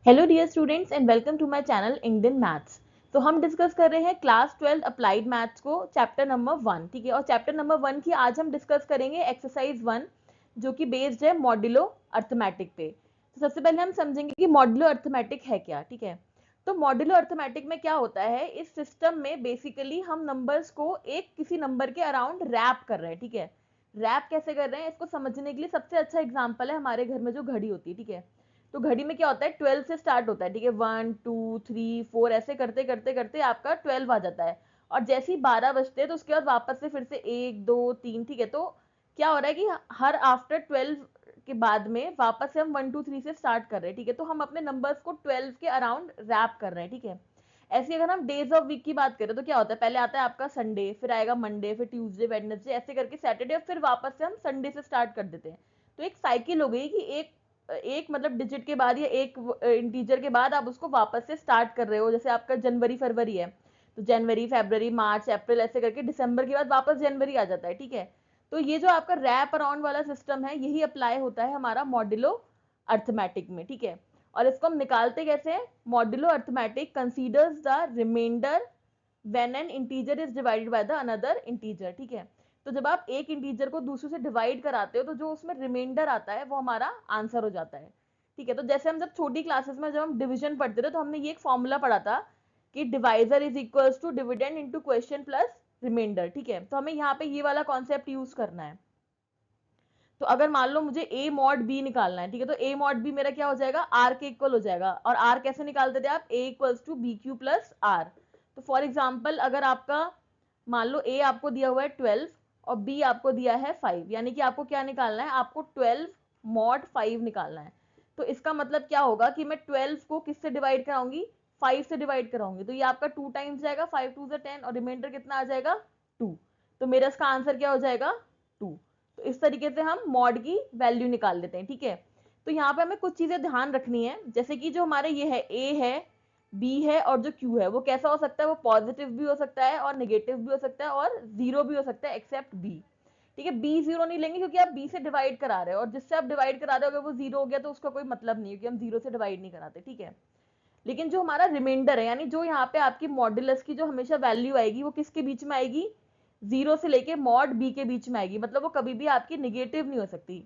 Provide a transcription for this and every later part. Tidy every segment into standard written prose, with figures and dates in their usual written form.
Hello dear students and welcome to my channel Indian maths. तो हम discuss कर रहे हैं क्लास 12 अप्लाइड मैथ्स को चैप्टर नंबर 1, ठीक है। और चैप्टर नंबर 1 की आज हम डिस्कस करेंगे एक्सरसाइज 1, जो कि बेस्ड है मॉड्यूलो अर्थमेटिक पे। तो सबसे पहले हम समझेंगे कि मॉड्यूलो अर्थमेटिक है क्या, ठीक है। तो मॉड्यूलो अर्थमेटिक में क्या होता है, इस सिस्टम में बेसिकली हम नंबर्स को एक किसी नंबर के अराउंड रैप कर रहे हैं, ठीक है। रैप कैसे कर रहे हैं, इसको समझने के लिए सबसे अच्छा एग्जाम्पल है हमारे घर में जो घड़ी होती है, ठीक है। तो घड़ी में क्या होता है, 12 से स्टार्ट होता है, ठीक है। 1 2 3 4 ऐसे करते करते करते आपका 12 आ जाता है। और जैसे ही 12 बजते हैं तो उसके बाद वापस से फिर से 1 2 3, ठीक है। तो क्या हो रहा है कि हर आफ्टर 12 के बाद में वापस से हम 1 2 3 से स्टार्ट कर रहे हैं, ठीक है। तो हम अपने नंबर्स को 12 के अराउंड रैप कर रहे हैं, ठीक है। ऐसे अगर हम डेज ऑफ वीक की बात करें तो क्या होता है, पहले आता है आपका संडे, फिर आएगा मंडे, फिर ट्यूसडे, वेडनेसडे, ऐसे करके सैटरडे, फिर वापस से हम संडे से स्टार्ट कर देते हैं। तो एक साइकिल हो गई कि एक एक मतलब डिजिट के बाद या एक इंटीजर के बाद आप उसको वापस से स्टार्ट कर रहे हो। जैसे आपका जनवरी फरवरी है, तो जनवरी फरवरी मार्च अप्रैल ऐसे करके दिसंबर के बाद वापस जनवरी आ जाता है, ठीक है। तो ये जो आपका रैप अराउंड वाला सिस्टम है, यही अप्लाई होता है हमारा मॉड्यूलो अर्थमेटिक में, ठीक है। और इसको हम निकालते कैसे हैं, modulo arithmetic considers the remainder when an integer is divided by the another integer, ठीक है। तो जब आप एक इंटीजर को दूसरे से डिवाइड कराते हो तो जो उसमें रिमाइंडर आता है वो हमारा आंसर हो जाता है, ठीक है। तो जैसे हम जब छोटी क्लासेस में जब हम डिवीजन पढ़ते थे तो हमने ये एक फॉर्मूला पढ़ा था कि divisor is equals to dividend into question plus remainder, ठीक है। तो हमें यहाँ पे ये वाला कॉन्सेप्ट यूज करना है। तो अगर मान लो मुझे a मॉड b निकालना है, ठीक है, तो a मॉड b मेरा क्या हो जाएगा, r के इक्वल हो जाएगा। और r कैसे निकालते थे आप, a equals to b q plus r. तो फॉर एग्जाम्पल अगर आपका मान लो a आपको दिया हुआ है 12 और b आपको दिया है 5, यानी कि आपको क्या निकालना है, आपको 12 मॉड 5 निकालना है। तो इसका मतलब क्या होगा कि मैं 12 को किससे डिवाइड कराऊंगी, 5 से डिवाइड कराऊंगी। तो ये आपका 2 टाइम्स जाएगा, 5 2 10 और रिमाइंडर कितना आ जाएगा 2। तो मेरा इसका आंसर क्या हो जाएगा 2। तो इस तरीके से हम मॉड की वैल्यू निकाल लेते हैं, ठीक है। तो यहाँ पे हमें कुछ चीजें ध्यान रखनी है, जैसे कि जो हमारे ये है ए है, बी है और जो क्यू है, वो कैसा हो सकता है, वो पॉजिटिव भी हो सकता है और नेगेटिव भी हो सकता है और जीरो भी हो सकता है, एक्सेप्ट बी, ठीक है। बी जीरो नहीं लेंगे क्योंकि आप बी से डिवाइड करा रहे हो, और जिससे आप डिवाइड करा रहे हो अगर वो जीरो हो गया तो उसका कोई मतलब नहीं है, क्योंकि हम जीरो से डिवाइड नहीं कराते, ठीक है। लेकिन जो हमारा रिमाइंडर है, यानी जो यहाँ पे आपकी मॉड्यूलस की जो हमेशा वैल्यू आएगी, वो किसके बीच में आएगी, जीरो से लेके मॉड बी के बीच में आएगी, मतलब वो कभी भी आपकी निगेटिव नहीं हो सकती।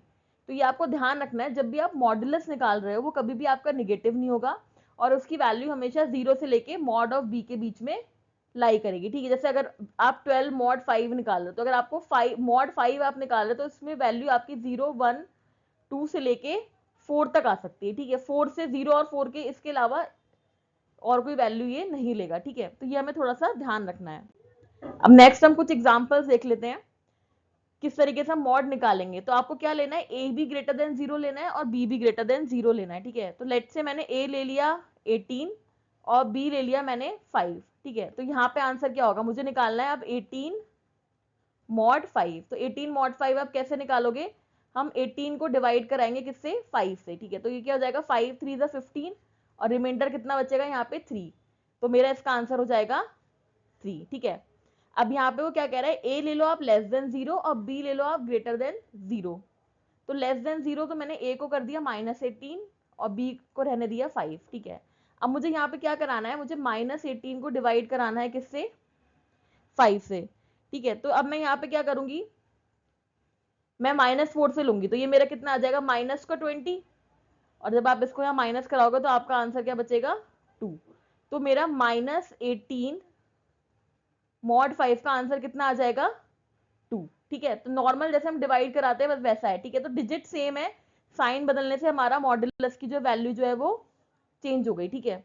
तो ये आपको ध्यान रखना है, जब भी आप मॉड्यूलस निकाल रहे हो वो कभी भी आपका निगेटिव नहीं होगा, और उसकी वैल्यू हमेशा जीरो से लेके मॉड ऑफ बी के बीच में लाई करेगी, ठीक है। जैसे अगर आप 12 मॉड 5 निकाल रहे हो, तो अगर आपको 5 मॉड 5 आप निकाल रहे हो तो इसमें वैल्यू आपकी 0 1 2 से लेके 4 तक आ सकती है, ठीक है। 4 से 0 और 4 के इसके अलावा और कोई वैल्यू ये नहीं लेगा, ठीक है। तो ये हमें थोड़ा सा ध्यान रखना है। अब नेक्स्ट हम कुछ एग्जांपल्स देख लेते हैं किस तरीके से हम मॉड निकालेंगे। तो आपको क्या लेना है, ए भी ग्रेटर देन जीरो लेना है और बी भी ग्रेटर देन जीरो लेना है, ठीक है। तो लेट से मैंने ए ले लिया 18 और बी ले लिया मैंने 5, ठीक है। तो यहाँ पे आंसर क्या होगा, मुझे निकालना है अब 18 मॉड 5। तो 18 मॉड 5 आप कैसे निकालोगे, हम 18 को डिवाइड कराएंगे किससे, 5 से, ठीक है। तो ये क्या हो जाएगा, 5 3 15 और रिमाइंडर कितना बचेगा यहाँ पे 3। तो मेरा इसका आंसर हो जाएगा 3, ठीक है। अब यहाँ पे वो क्या कह रहा है, ए ले लो आप लेस देन जीरो और बी ले लो आप ग्रेटर देन जीरो। तो लेस देन जीरो तो मैंने ए को कर दिया -18 और बी को रहने दिया 5, ठीक है। अब मुझे यहाँ पे क्या कराना है, मुझे -18 को डिवाइड कराना है किससे, 5 से, ठीक है। तो अब मैं यहाँ पे क्या करूंगी, मैं -4 से लूंगी, तो ये मेरा कितना आ जाएगा, माइनस का 20, और जब आप इसको यहाँ माइनस कराओगे तो आपका आंसर क्या बचेगा 2। तो मेरा -18 मॉड 5 का आंसर कितना आ जाएगा 2, ठीक है। तो नॉर्मल जैसे हम डिवाइड कराते हैं बस वैसा है, ठीक है। तो डिजिट सेम है, साइन बदलने से हमारा मॉड्यूलस की जो वैल्यू जो है वो चेंज हो गई, ठीक है।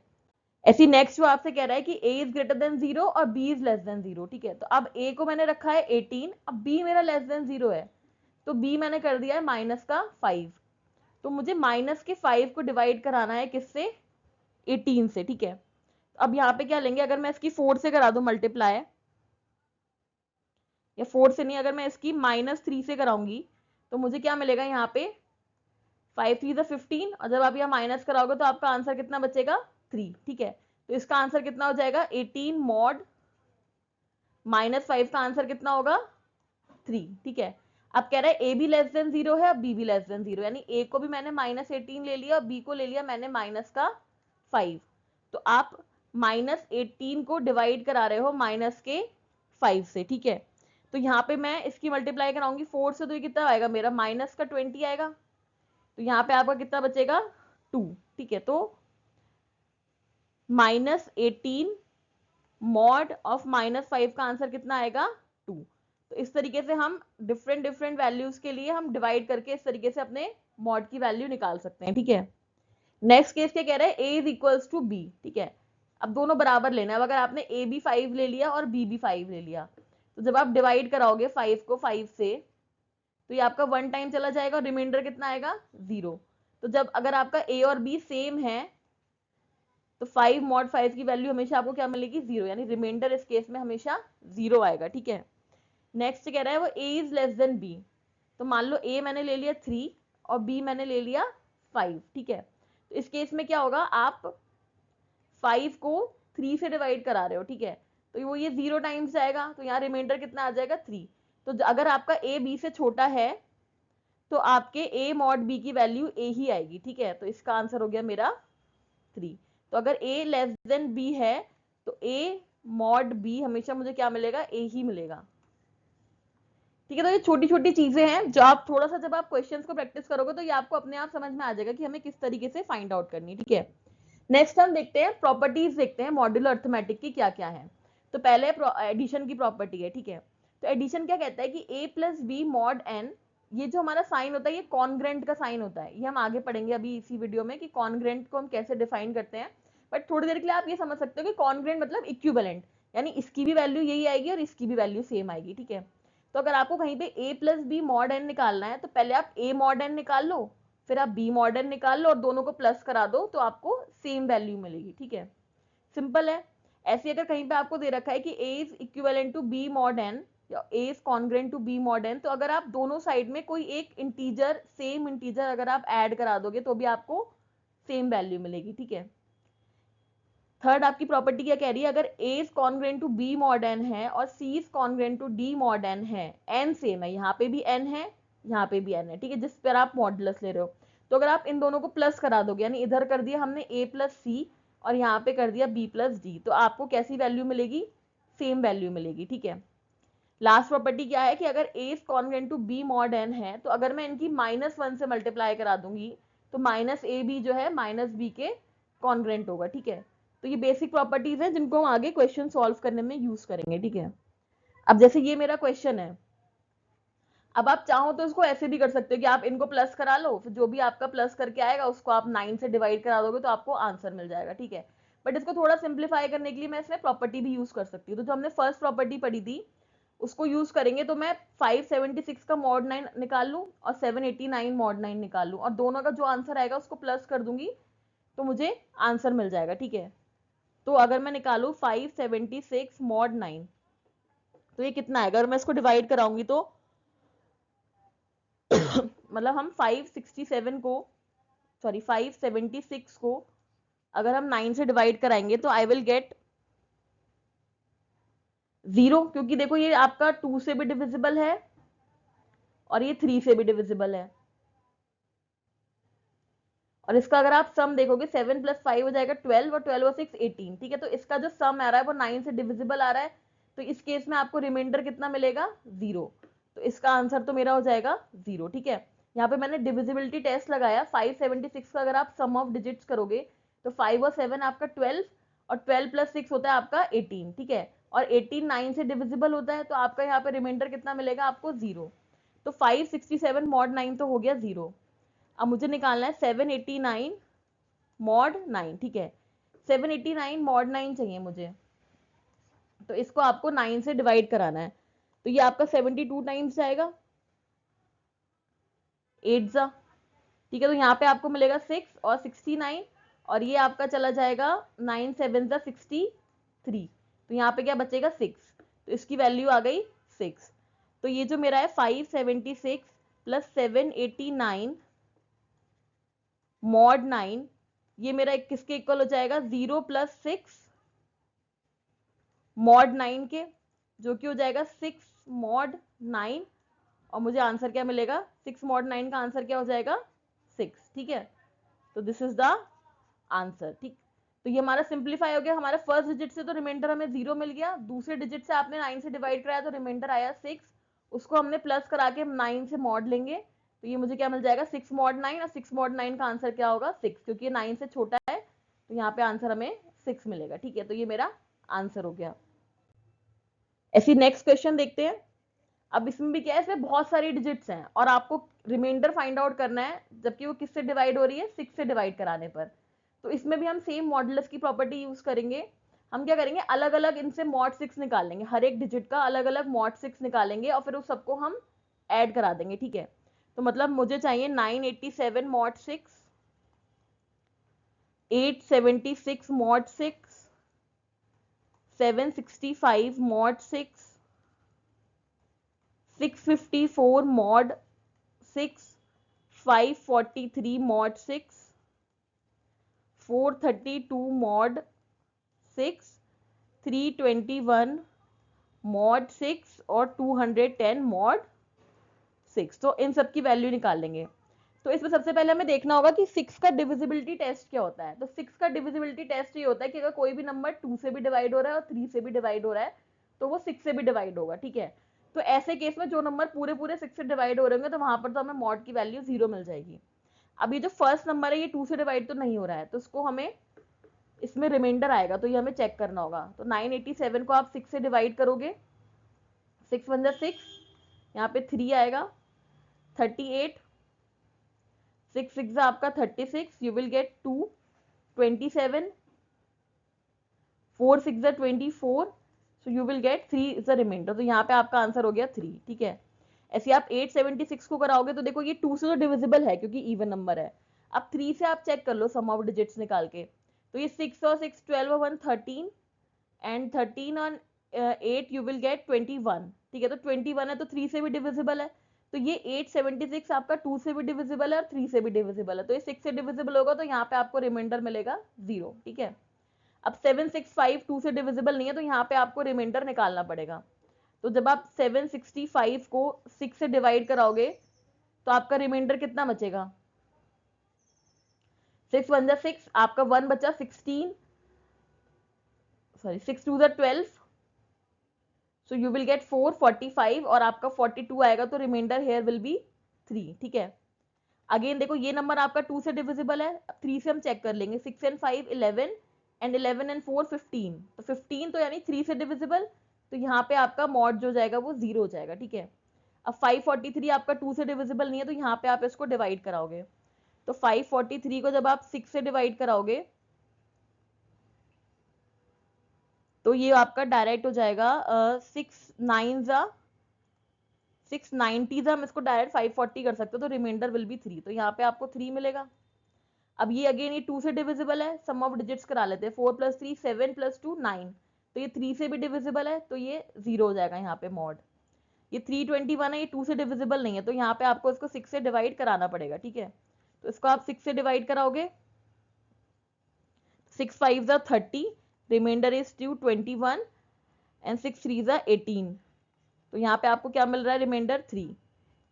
ऐसी नेक्स्ट जो आपसे कह रहा है कि a is greater than zero और b is less than zero, ठीक है। तो अब a को मैंने रखा है 18, अब b मेरा लेस देन जीरो है, तो b मैंने कर दिया है माइनस का 5। तो मुझे माइनस के 5 को डिवाइड कराना है किससे, 18 से, ठीक है। अब यहाँ पे क्या लेंगे, अगर मैं इसकी 4 से करा दूं मल्टीप्लाई, या 4 से नहीं, अगर मैं इसकी -3 से कराऊंगी तो मुझे क्या मिलेगा यहाँ पे, 5 3 15, और जब आप यहाँ माइनस कराओगे तो आपका आंसर कितना बचेगा 3, ठीक है। तो इसका आंसर कितना हो जाएगा, 18 मॉड -5 का आंसर कितना होगा 3, ठीक है। अब कह रहा है ए भी लेस देन जीरो है, अब बी भी लेस देन जीरो, यानी ए को भी मैंने -18 ले लिया और बी को ले लिया मैंने माइनस का 5, तो आप -18 को डिवाइड करा रहे हो -5 से, ठीक है। तो यहाँ पे मैं इसकी मल्टीप्लाई कराऊंगी 4 से, तो ये कितना आएगा मेरा -20 आएगा। तो यहाँ पे आपका कितना बचेगा 2, ठीक है। तो -18 मॉड ऑफ -5 का आंसर कितना आएगा 2। तो इस तरीके से हम डिफरेंट डिफरेंट वैल्यूज के लिए हम डिवाइड करके इस तरीके से अपने मॉड की वैल्यू निकाल सकते हैं, ठीक है। नेक्स्ट केस क्या कह रहा है, a is equals to b, ठीक है। अब दोनों बराबर लेना है। अब अगर आपने a भी 5 ले लिया और b भी 5 ले लिया, तो जब आप डिवाइड कराओगे 5 को 5 से, तो ये आपका 1 टाइम चला जाएगा और रिमाइंडर कितना आएगा 0। तो जब अगर आपका a और b सेम है, तो 5 मॉड 5 की वैल्यू हमेशा आपको क्या मिलेगी 0, यानी रिमाइंडर इस केस में हमेशा 0 आएगा, ठीक है। नेक्स्ट कह रहा है वो a is less than b, तो मान लो a मैंने ले लिया 3 और b मैंने ले लिया 5, ठीक है। तो इस केस में क्या होगा, आप 5 को 3 से डिवाइड करा रहे हो, ठीक है। तो वो ये 0 टाइम्स जाएगा, तो यहाँ रिमाइंडर कितना आ जाएगा 3। तो अगर आपका a b से छोटा है, तो आपके a मॉड b की वैल्यू a ही आएगी, ठीक है। तो इसका आंसर हो गया मेरा 3। तो अगर a लेस देन b है, तो a मॉड b हमेशा मुझे क्या मिलेगा, a ही मिलेगा, ठीक है। तो ये छोटी छोटी चीजें हैं जो आप थोड़ा सा जब आप क्वेश्चंस को प्रैक्टिस करोगे, तो ये आपको अपने आप समझ में आ जाएगा कि हमें किस तरीके से फाइंड आउट करनी है, ठीक है। नेक्स्ट हम देखते हैं प्रॉपर्टीज, देखते हैं मॉड्यूलर अर्थमेटिक की क्या क्या है। तो पहले एडिशन की प्रॉपर्टी है, ठीक है। तो एडिशन क्या कहता है कि a plus b mod n, ये जो हमारा साइन होता है ये कॉन्ग्रेंट का साइन होता है। ये हम आगे पढ़ेंगे अभी इसी वीडियो में कि कॉन्ग्रेंट को हम कैसे डिफाइन करते हैं। बट थोड़ी देर के लिए आप ये समझ सकते हो कि कॉन्ग्रेंट मतलब इक्विवेलेंट, यानी इसकी भी वैल्यू यही आएगी और इसकी भी वैल्यू सेम आएगी, ठीक है। तो अगर आपको कहीं पे a plus b mod n निकालना है, तो पहले आप a मॉड n निकाल लो, फिर आप b मॉड n निकाल लो और दोनों को प्लस करा दो, तो आपको सेम वैल्यू मिलेगी, ठीक है। सिंपल है। ऐसे अगर कहीं पे आपको दे रखा है कि a is equivalent to b mod n या a is congruent to b mod n, तो अगर आप दोनों साइड में कोई एक इंटीजर, सेम इंटीजर अगर आप ऐड करा दोगे, तो भी आपको सेम वैल्यू मिलेगी, ठीक है। थर्ड आपकी प्रॉपर्टी क्या कह रही है, अगर a is congruent to b mod n है और c is congruent to d mod n है, n सेम है, यहाँ पे भी n है, यहाँ पे भी n है, ठीक है, जिस पर आप मॉडुलस ले रहे हो, तो अगर आप इन दोनों को प्लस करा दोगे, यानी इधर कर दिया हमने a प्लस सी और यहाँ पे कर दिया b प्लस डी, तो आपको कैसी वैल्यू मिलेगी, सेम वैल्यू मिलेगी, ठीक है। लास्ट प्रॉपर्टी क्या है कि अगर a is congruent to b mod n है, तो अगर मैं इनकी -1 से मल्टीप्लाई करा दूंगी, तो -ab जो है -b के कॉन्ग्रेंट होगा, ठीक है। तो ये बेसिक प्रॉपर्टीज हैं जिनको हम आगे क्वेश्चन सॉल्व करने में यूज करेंगे, ठीक है। अब जैसे ये मेरा क्वेश्चन है, अब आप चाहो तो इसको ऐसे भी कर सकते हो कि आप इनको प्लस करा लो, फिर जो भी आपका प्लस करके आएगा उसको आप 9 से डिवाइड करा दोगे, तो आपको आंसर मिल जाएगा, ठीक है। बट इसको थोड़ा सिंप्लीफाई करने के लिए मैं इसमें प्रॉपर्टी भी यूज कर सकती हूँ। तो जो हमने फर्स्ट प्रॉपर्टी पढ़ी थी उसको यूज करेंगे, तो मैं 576 का मॉड 9 निकाल लूँ और 789 मॉड 9 निकाल लूँ, और दोनों का जो आंसर आएगा उसको प्लस कर दूंगी, तो मुझे आंसर मिल जाएगा, ठीक है। तो अगर मैं निकालू 576 मॉड 9, तो ये कितना आएगा, अगर मैं इसको डिवाइड कराऊंगी तो मतलब हम 567 को, सॉरी 576 को अगर हम 9 से डिवाइड कराएंगे, तो आई विल गेट 0, क्योंकि देखो ये आपका 2 से भी डिविजिबल है और ये 3 से भी डिविजिबल है। और इसका अगर आप सम देखोगे 7 + 5 हो जाएगा 12 और 12 और 6 18, ठीक है। तो इसका जो सम आ रहा है वो 9 से डिविजिबल आ रहा है, तो इस केस में आपको रिमाइंडर कितना मिलेगा 0। तो इसका आंसर तो मेरा हो जाएगा 0, ठीक है। यहाँ पे मैंने डिविजिबिलिटी टेस्ट लगाया, 576 का अगर आप सम ऑफ डिजिट्स करोगे, तो 5 और 7 आपका 12 और 12 + 6 होता है आपका 18, ठीक है। और 18 9 से डिविजिबल होता है, तो आपका यहाँ पे रिमाइंडर कितना मिलेगा आपको 0। तो 567 मॉड 9 तो हो गया 0। अब मुझे निकालना है 789 मॉड 9, ठीक है। 789 मॉड 9 चाहिए मुझे, तो इसको आपको 9 से डिवाइड कराना है, तो ये आपका 72 टाइम्स जाएगा 8 जा, ठीक है। तो यहाँ पे आपको मिलेगा 6 और 69, और ये आपका चला जाएगा 9 7 जा 63, तो यहाँ पे क्या बचेगा 6, तो इसकी वैल्यू आ गई 6। तो ये जो मेरा है 576 + 789 मॉड 9, ये मेरा किसके इक्वल हो जाएगा 0 + 6 मॉड 9 के, जो कि हो जाएगा 6 मॉड 9, और मुझे आंसर क्या मिलेगा 6 मॉड 9 का आंसर क्या हो जाएगा 6, ठीक है। तो दिस इज द आंसर, ठीक। तो ये हमारा सिंप्लीफाई हो गया, हमारा फर्स्ट डिजिट से तो रिमाइंडर हमें 0 मिल गया, दूसरे डिजिट से आपने 9 से डिवाइड कराया तो रिमाइंडर आया 6, उसको हमने प्लस करा के हम 9 से मॉड लेंगे, तो ये मुझे क्या मिल जाएगा 6 मॉड 9, और 6 मॉड 9 का आंसर क्या होगा 6, क्योंकि ये 9 से छोटा है, तो यहाँ पे आंसर हमें 6 मिलेगा। ठीक है, तो ये मेरा आंसर हो गया। ऐसी नेक्स्ट क्वेश्चन देखते हैं। अब इसमें भी क्या है, इसमें बहुत सारी डिजिट्स हैं और आपको रिमाइंडर फाइंड आउट करना है, जबकि वो किससे डिवाइड हो रही है, 6 से डिवाइड कराने पर। तो इसमें भी हम सेम मॉडुलस की प्रॉपर्टी यूज करेंगे। हम क्या करेंगे, अलग अलग इनसे मॉड 6 निकाल लेंगे, हर एक डिजिट का अलग अलग मॉड 6 निकालेंगे और फिर उस सबको हम ऐड करा देंगे। ठीक है, तो मतलब मुझे चाहिए 987 mod 6, 876 mod 6, 765 mod 6, 654 mod 6, 543 mod 6, 432 mod 6, 321 mod 6 और 210 mod 6। तो इन सब की वैल्यू निकाल लेंगे। तो इसमें सबसे पहले हमें देखना होगा कि 6 का डिविजिबिलिटी टेस्ट क्या होता है। तो 6 का डिविजिबिलिटी टेस्ट ये होता है कि अगर कोई भी नंबर 2 से भी डिवाइड हो रहा है और 3 से भी डिवाइड हो रहा है तो वो 6 से भी डिवाइड होगा। ठीक है, तो ऐसे केस में जो नंबर पूरे पूरे 6 से डिवाइड हो रहे होंगे तो वहां पर तो हमें मॉड की वैल्यू 0 मिल जाएगी। अब ये जो फर्स्ट नंबर है ये 2 से डिवाइड तो नहीं हो रहा है, तो इसको हमें इसमें रिमाइंडर आएगा, तो ये हमें चेक करना होगा। तो 987 को आप 6 से डिवाइड करोगे, 6 वन जा 6, यहाँ पे 3 आएगा, 38, 6 6 आपका 36, you will get 2, 27, 4 6 24, so you will get 3 is the remainder. तो यहाँ पे आपका आंसर हो गया 3। ठीक है, ऐसे आप 876 को कराओगे तो देखो ये 2 से तो डिविजिबल है क्योंकि इवन नंबर है। अब 3 से आप चेक कर लो सम ऑफ डिजिट्स निकाल के, तो ये 6 और 6 12 और 1 13, एंड 13 और 8 यू विल गेट 21। ठीक है, तो 21 है तो 3 से भी डिविजिबल है, तो ये 876 आपका 2 से भी डिविजिबल है और 3 से भी डिविजिबल है, तो ये 6 से डिविजिबल होगा, तो यहाँ पे आपको रिमाइंडर मिलेगा 0। ठीक है, अब 765 2 से डिविजिबल नहीं है, तो यहाँ पे आपको रिमाइंडर निकालना पड़ेगा। तो जब आप 765 को 6 से डिवाइड कराओगे तो आपका रिमाइंडर कितना बचेगा, 6 वन जा 6, आपका 1 बचा 16, सॉरी 6 टू जा 12, सो यू विल गेट 4 45 और आपका 42 आएगा, तो रिमाइंडर हेयर विल बी 3। ठीक है, अगेन देखो ये नंबर आपका 2 से डिविजिबल है, अब 3 से हम चेक कर लेंगे, 6 एंड 5 11, एंड 11 एंड 4 15, तो 15 तो यानी 3 से डिविजिबल, तो यहाँ पे आपका मॉड जो जाएगा वो 0 हो जाएगा। ठीक है, अब 543 आपका 2 से डिविजिबल नहीं है, तो यहाँ पे आप इसको डिवाइड कराओगे, तो 543 को जब आप 6 से डिवाइड कराओगे तो ये आपका डायरेक्ट हो जाएगा 6 9 जा 690 हम इसको डायरेक्ट 540 कर सकते हो, तो रिमाइंडर विल बी 3, तो यहाँ पे आपको 3 मिलेगा। अब ये अगेन ये 2 से डिविजिबल है, सम ऑफ डिजिट्स करा लेते हैं, 4 + 3 7 + 2 9, तो ये 3 से भी डिविजिबल है, तो ये 0 हो जाएगा यहाँ पे मॉड। ये 321 है, ये 2 से डिविजिबल नहीं है, तो यहाँ पे आपको इसको 6 से डिवाइड कराना पड़ेगा। ठीक है, तो इसको आप 6 से डिवाइड कराओगे, 6 5 जा 30, रिमाइंडर इज 21, एंड 6 3 जा 18, तो यहाँ पे आपको क्या मिल रहा है, रिमाइंडर 3।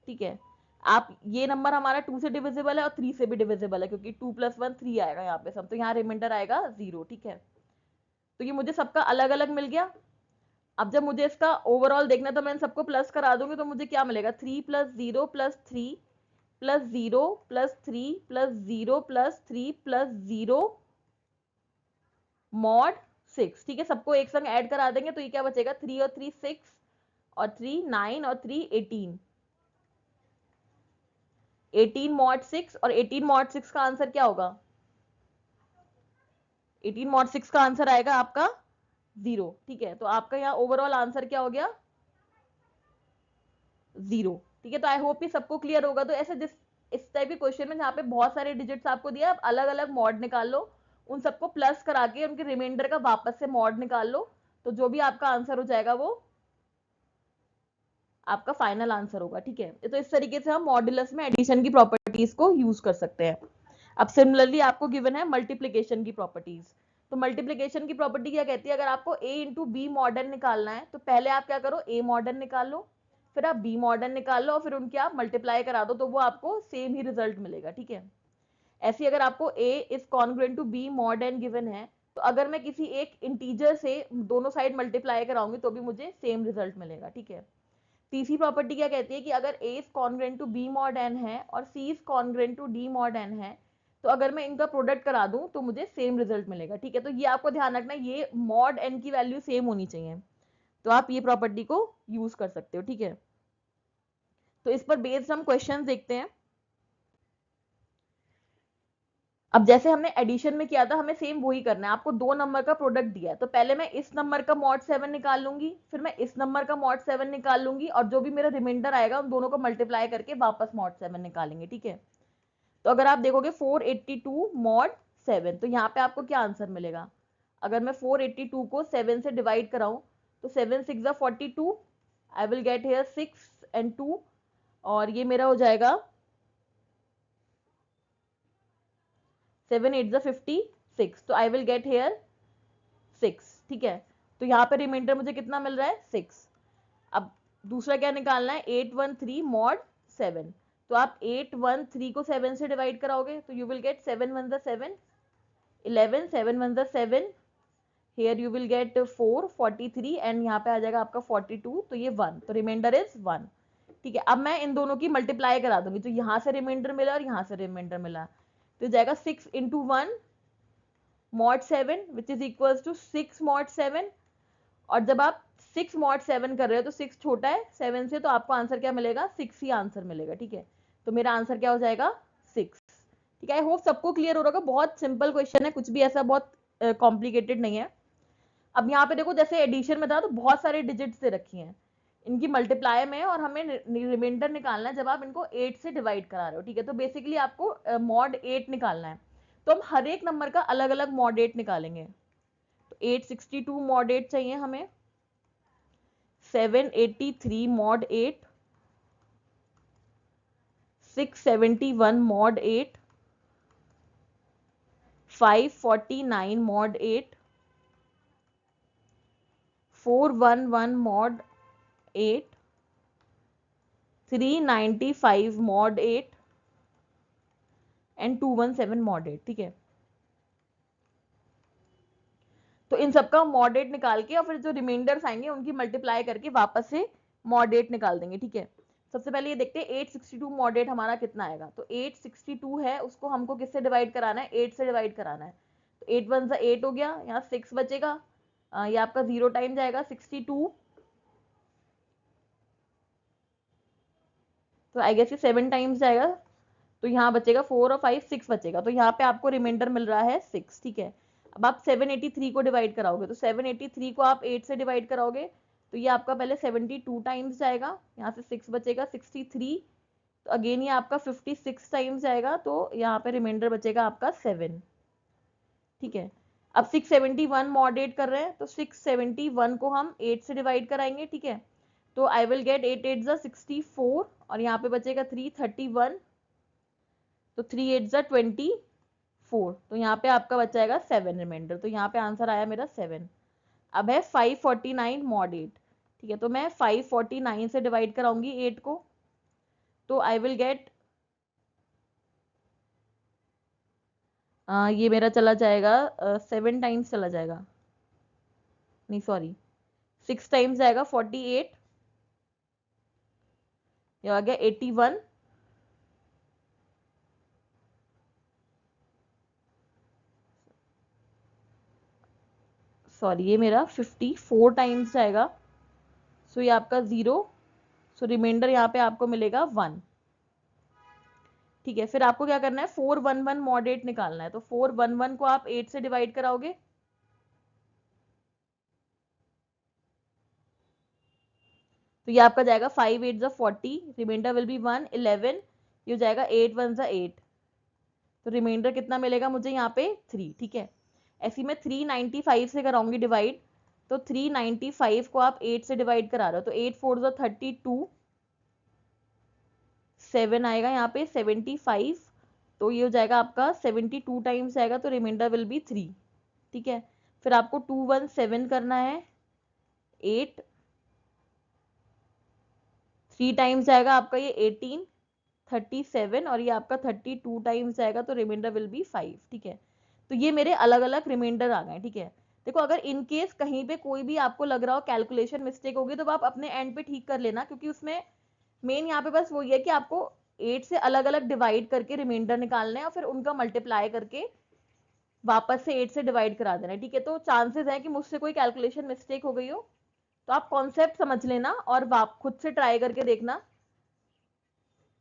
ठीक है, आप ये नंबर हमारा 2 से डिविजिबल है और 3 से भी डिविजिबल है, क्योंकि 2 + 1 3 आएगा यहाँ पे सब, तो यहाँ रिमाइंडर आएगा 0। ठीक है, तो ये मुझे सबका अलग अलग मिल गया। अब जब मुझे इसका ओवरऑल देखना है तो मैं सबको प्लस करा दूंगी, तो मुझे क्या मिलेगा, 3 + 0 + 3 + 0 + 3 + 0 + 3 + 0 मॉड 6। ठीक है, सबको एक संग ऐड करा देंगे, तो ये क्या बचेगा, 3 और 3 6, और 3 9 और 3 18, 18 मॉड 6, और 18 मॉड 6 का आंसर क्या होगा, 18 मॉड 6 का आंसर आएगा आपका 0। ठीक है, तो आपका यहाँ ओवरऑल आंसर क्या हो गया, 0। ठीक है, तो आई होप ये सबको क्लियर होगा। तो ऐसे जिस इस टाइप के क्वेश्चन में जहाँ पे बहुत सारे डिजिट्स आपको दिया, आप अलग अलग मॉड निकाल लो, उन सबको प्लस करा के उनके रिमाइंडर का वापस से मॉड निकाल लो, तो जो भी आपका आंसर हो जाएगा वो आपका फाइनल आंसर होगा। ठीक है, तो इस तरीके से हम मॉड्यूलस में एडिशन की प्रॉपर्टीज को यूज कर सकते हैं। अब सिमिलरली आपको गिवन है मल्टीप्लीकेशन की प्रॉपर्टीज। तो मल्टीप्लीकेशन की प्रॉपर्टी क्या कहती है, अगर आपको a इंटू बी मॉडर्न निकालना है तो पहले आप क्या करो, a मॉडर्न निकाल लो, फिर आप b मॉडर्न निकाल लो, और फिर उनके आप मल्टीप्लाई करा दो, तो वो आपको सेम ही रिजल्ट मिलेगा। ठीक है, ऐसे अगर आपको a is congruent to b mod n given है तो अगर मैं किसी एक इंटीजर से दोनों साइड मल्टीप्लाई कराऊंगी तो भी मुझे सेम रिजल्ट मिलेगा, ठीक है। तीसरी प्रॉपर्टी क्या कहती है कि अगर A is congruent to B mod n है और C is congruent to D mod n है, तो अगर मैं इनका प्रोडक्ट करा दूं तो मुझे सेम रिजल्ट मिलेगा, ठीक है। तो ये आपको ध्यान रखना है, ये मॉड n की वैल्यू सेम होनी चाहिए, तो आप ये प्रॉपर्टी को यूज कर सकते हो, ठीक है। तो इस पर बेस्ड हम क्वेश्चन देखते हैं। अब जैसे हमने एडिशन में किया था, हमें सेम वही करना है। आपको दो नंबर का प्रोडक्ट दिया है, तो पहले मैं इस नंबर का मॉड 7 निकाल लूंगी, फिर मैं इस नंबर का मॉड 7 निकाल लूंगी, और जो भी मेरा रिमाइंडर आएगा उन दोनों को मल्टीप्लाई करके वापस मॉड 7 निकालेंगे, ठीक है। तो अगर आप देखोगे 482 मॉड 7, तो यहाँ पे आपको क्या आंसर मिलेगा? अगर मैं 482 को 7 से डिवाइड कराऊं तो 7 6 42, I will get here 6 and 2, और ये मेरा हो जाएगा 7 8 56, तो आई विल गेट हेयर 6, ठीक है। तो यहाँ पे रिमाइंडर मुझे कितना मिल रहा है? 6। अब दूसरा क्या निकालना है? 813 मॉड 7, तो आप 813 को 7 से डिवाइड कराओगे तो you will get 7 1 7 11, 7 1 7, here you will get 4 43, and यहाँ पे आ जाएगा आपका 42, तो ये 1, तो रिमाइंडर इज 1, ठीक है। अब मैं इन दोनों की मल्टीप्लाई करा दूंगी, तो यहाँ से रिमाइंडर मिला और यहाँ से रिमाइंडर मिला, तो जाएगा 6 into 1 mod 7 which is equal to 6 mod 7, और जब आप 6 मॉड 7 कर रहे हो तो 6 छोटा है 7 से, तो आपको आंसर क्या मिलेगा? 6 ही आंसर मिलेगा, ठीक है। तो मेरा आंसर क्या हो जाएगा? 6, ठीक है। आई होप सबको क्लियर हो रहा होगा, बहुत सिंपल क्वेश्चन है, कुछ भी ऐसा बहुत कॉम्प्लिकेटेड नहीं है। अब यहाँ पे देखो, जैसे एडिशन में था तो बहुत सारे डिजिट्स दे रखी हैं, इनकी मल्टीप्लाई में, और हमें रिमाइंडर निकालना है जब आप इनको 8 से डिवाइड करा रहे हो, ठीक है। तो बेसिकली आपको मॉड 8 निकालना है, तो हम हर एक नंबर का अलग अलग मॉड 8 निकालेंगे। तो 862 मॉड 8 चाहिए हमें, 783 mod 8, 671 mod 8, 549 mod 8, 411 mod 8, 395 mod 8 and 217 mod 8, ठीक है। तो इन सबका मॉड 8 निकाल के और फिर जो रिमाइंडर्स आएंगे उनकी मल्टीप्लाई करके वापस से मॉड 8 निकाल देंगे, ठीक है। सबसे पहले ये देखते हैं 862 मॉड 8 हमारा कितना आएगा। तो 862 है, उसको हमको किससे डिवाइड कराना है? 8 से डिवाइड कराना है। तो 8 1 8 हो गया, यहाँ 6 बचेगा, ये आपका 0 टाइम जाएगा 62, तो आई गेस ये 7 टाइम्स जाएगा, तो यहाँ बचेगा 4 और 5 6 बचेगा, तो यहाँ पे आपको रिमाइंडर मिल रहा है 6, ठीक है। अब आप 783 को डिवाइड कराओगे, तो 783 को आप 8 से डिवाइड कराओगे तो ये आपका पहले 72 टाइम्स जाएगा, यहाँ से 6 बचेगा 63, तो अगेन ये आपका 56 टाइम्स जाएगा, तो यहाँ पे रिमाइंडर बचेगा आपका 7, ठीक है। अब 671 मॉड 8 कर रहे हैं, तो 671 को हम 8 से डिवाइड कराएंगे, ठीक है। तो आई विल गेट 8 8 64, और यहाँ पे बचेगा 331, तो 3 8 24, तो यहाँ पे आपका बचाएगा 7 रिमाइंडर, तो यहाँ पे आंसर आया मेरा 7। अब है 549 मॉड 8, ठीक है। तो मैं 549 से डिवाइड कराऊंगी 8 को, तो आई विल गेट, ये मेरा चला जाएगा 7 टाइम्स चला जाएगा, नहीं सॉरी 6 टाइम्स जाएगा 48, ये आ गया 81, सॉरी ये मेरा 54 टाइम्स जाएगा, सो ये आपका 0, सो रिमाइंडर यहाँ पे आपको मिलेगा 1, ठीक है। फिर आपको क्या करना है? 411 मॉड 8 निकालना है, तो 411 को आप 8 से डिवाइड कराओगे, तो ये आपका जाएगा 5 8 40, रिमाइंडर विल बी 1 11, ये हो जाएगा 8 1 8, तो रिमाइंडर कितना मिलेगा मुझे यहाँ पे? 3, ठीक है। ऐसी मैं 395 से कराऊंगी डिवाइड, तो 395 को आप 8 से डिवाइड करा रहे हो, तो 8 4 32, 7 आएगा यहाँ पे 75, तो ये हो जाएगा आपका 72 टाइम्स आएगा, तो रिमाइंडर विल बी 3, ठीक है। फिर आपको 217 करना है, 8 3 टाइम्स आएगा आपका ये 18 37, और ये आपका 32 टाइम्स आएगा, तो रिमाइंडर विल बी 5, ठीक है। तो ये मेरे अलग अलग रिमाइंडर आ गए, ठीक है। देखो अगर इन केस कहीं पे कोई भी आपको लग रहा हो कैलकुलेशन मिस्टेक होगी तो आप अपने एंड पे ठीक कर लेना, क्योंकि उसमें मेन यहाँ पे बस वही है कि आपको 8 से अलग अलग डिवाइड करके रिमाइंडर निकालने हैं और फिर उनका मल्टीप्लाई करके वापस से 8 से डिवाइड करा देना है, ठीक है। तो चांसेस है कि मुझसे कोई कैलकुलेशन मिस्टेक हो गई हो, तो आप कॉन्सेप्ट समझ लेना और आप खुद से ट्राई करके देखना,